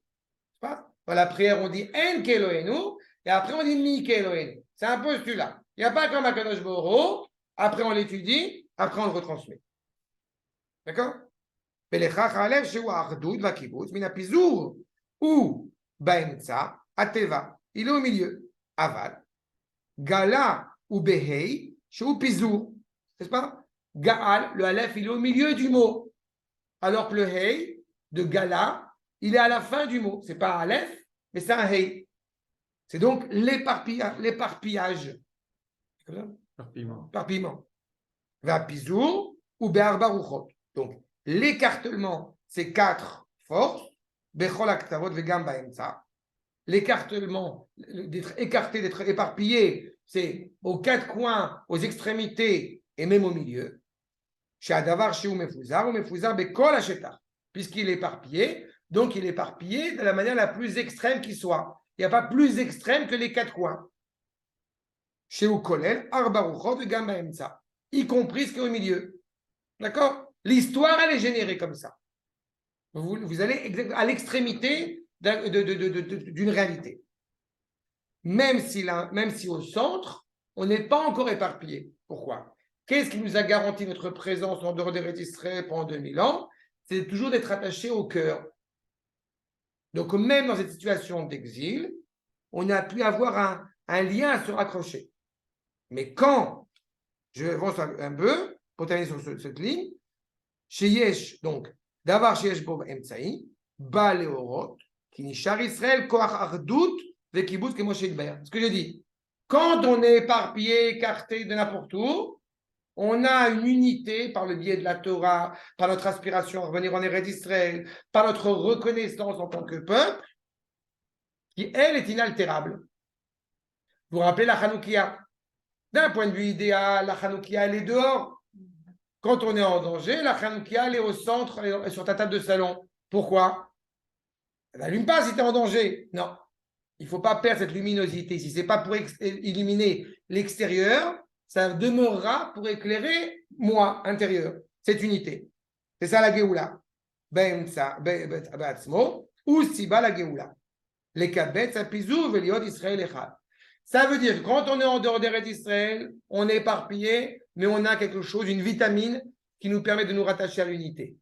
Dans la prière, on dit En Keloenu et après on dit Mi Keloenu. C'est un postulat. Il n'y a pas comme Akadosh Baruch Hu. Après on l'étudie, après on le retransmet. D'accord? Velechach Aleph Sheu Achdut Vakibutz Min HaPizur ou Baemtsa Ateva. Il est au milieu. Aval. Gala ou Behei Sheu Pizur. N'est-ce pas? Gaal, le Aleph, il est au milieu du mot. Alors que le Hei de Gala, il est à la fin du mot. Ce n'est pas un Aleph, mais c'est un Hei. C'est donc l'éparpillage. Éparpillement. Vapizur ou Be'arba Ruchot. Donc, l'écartement, c'est 4 forces. Bechol Aktavot Vegam Baemtsa. L'écartement, d'être écarté, d'être éparpillé, c'est aux 4 coins, aux extrémités et même au milieu. Shadavar Sheu Mefuzar ou Mefuzar Bekol Hashetach. Puisqu'il est éparpillé, donc il est éparpillé de la manière la plus extrême qui soit. Il n'y a pas plus extrême que les 4 coins. chez Ukolel, Arbaruchot, Gam Baemtsa, y compris ce qui est au milieu. D'accord? L'histoire, elle est générée comme ça. Vous allez à l'extrémité d'une réalité. Même si au centre, on n'est pas encore éparpillé. Pourquoi? Qu'est-ce qui nous a garanti notre présence en dehors des Israël pendant 2000 ans? C'est toujours d'être attaché au cœur. Donc, même dans cette situation d'exil, on a pu avoir un lien à se raccrocher. Mais quand, je avance un peu, pour terminer sur cette ligne, chez Yesh, donc, d'avoir chez Yesh Bob Emtsaï, Ba Leorot, qui nishar Israël, Koach Ardout, Vekibus, que Moshe Idber. Ce que je dis, quand on est éparpillé, écarté de n'importe où, on a une unité par le biais de la Torah, par notre aspiration à revenir en Eretz Israël, par notre reconnaissance en tant que peuple, qui, elle, est inaltérable. Vous vous rappelez la Hanoukia? D'un point de vue idéal, la Hanoukia, elle est dehors. Quand on est en danger, la Hanoukia, elle est au centre, elle est sur ta table de salon. Pourquoi? Elle n'allume pas si tu es en danger. Non. Il ne faut pas perdre cette luminosité. Si ce n'est pas pour illuminer l'extérieur, ça demeurera pour éclairer moi, intérieur, cette unité. C'est ça la Géoula. Ou Siba la Géoula. Les Kabetz, Apizou, Veliot, Israël, Echad. Ça veut dire que quand on est en dehors des d'Israël, on est éparpillé, mais on a quelque chose, une vitamine qui nous permet de nous rattacher à l'unité.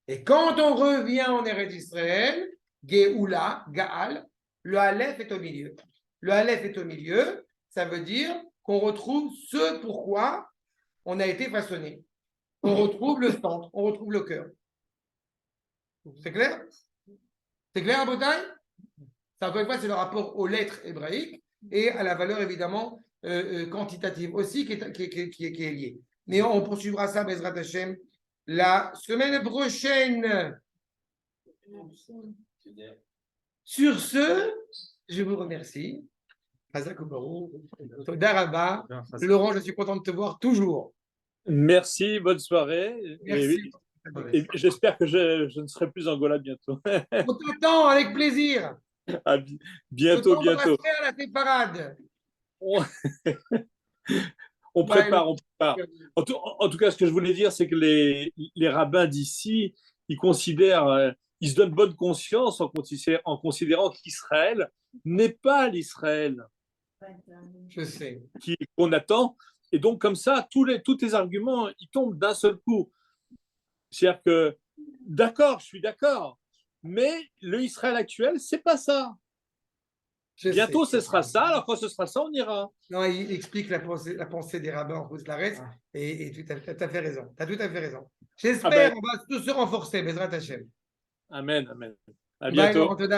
Et quand on revient en Eretz d'Israël, Géoula, Gaal, le Aleph est au milieu. Le Aleph est au milieu, ça veut dire qu'on retrouve ce pourquoi on a été façonné. On retrouve le centre, on retrouve le cœur. C'est clair? C'est clair, Abotai? Ça, encore une fois, c'est le rapport aux lettres hébraïques et à la valeur, évidemment, quantitative aussi qui est liée. Mais on poursuivra ça, Bezrat Hashem, la semaine prochaine. Sur ce, je vous remercie. Daraba. Laurent, je suis content de te voir toujours. Merci, bonne soirée. Merci. Et j'espère que je ne serai plus en Gola bientôt. On t'attend avec plaisir. Bientôt. À la séparade. On prépare. En tout cas, ce que je voulais dire, c'est que les rabbins d'ici, ils considèrent, ils se donnent bonne conscience en considérant qu'Israël n'est pas l'Israël qu'on attend. Et donc, comme ça, tous les arguments, ils tombent d'un seul coup. C'est-à-dire que, d'accord, je suis d'accord, mais le Israël actuel, c'est pas ça. Bientôt, ce sera ça, alors quand ce sera ça, on ira. Non, il explique la pensée des rabbins en Rouselares, et tu as tout à fait raison. Tu as tout à fait raison. J'espère qu'on va tous se renforcer, Bezrat Hashem. Amen. À bientôt. Bye,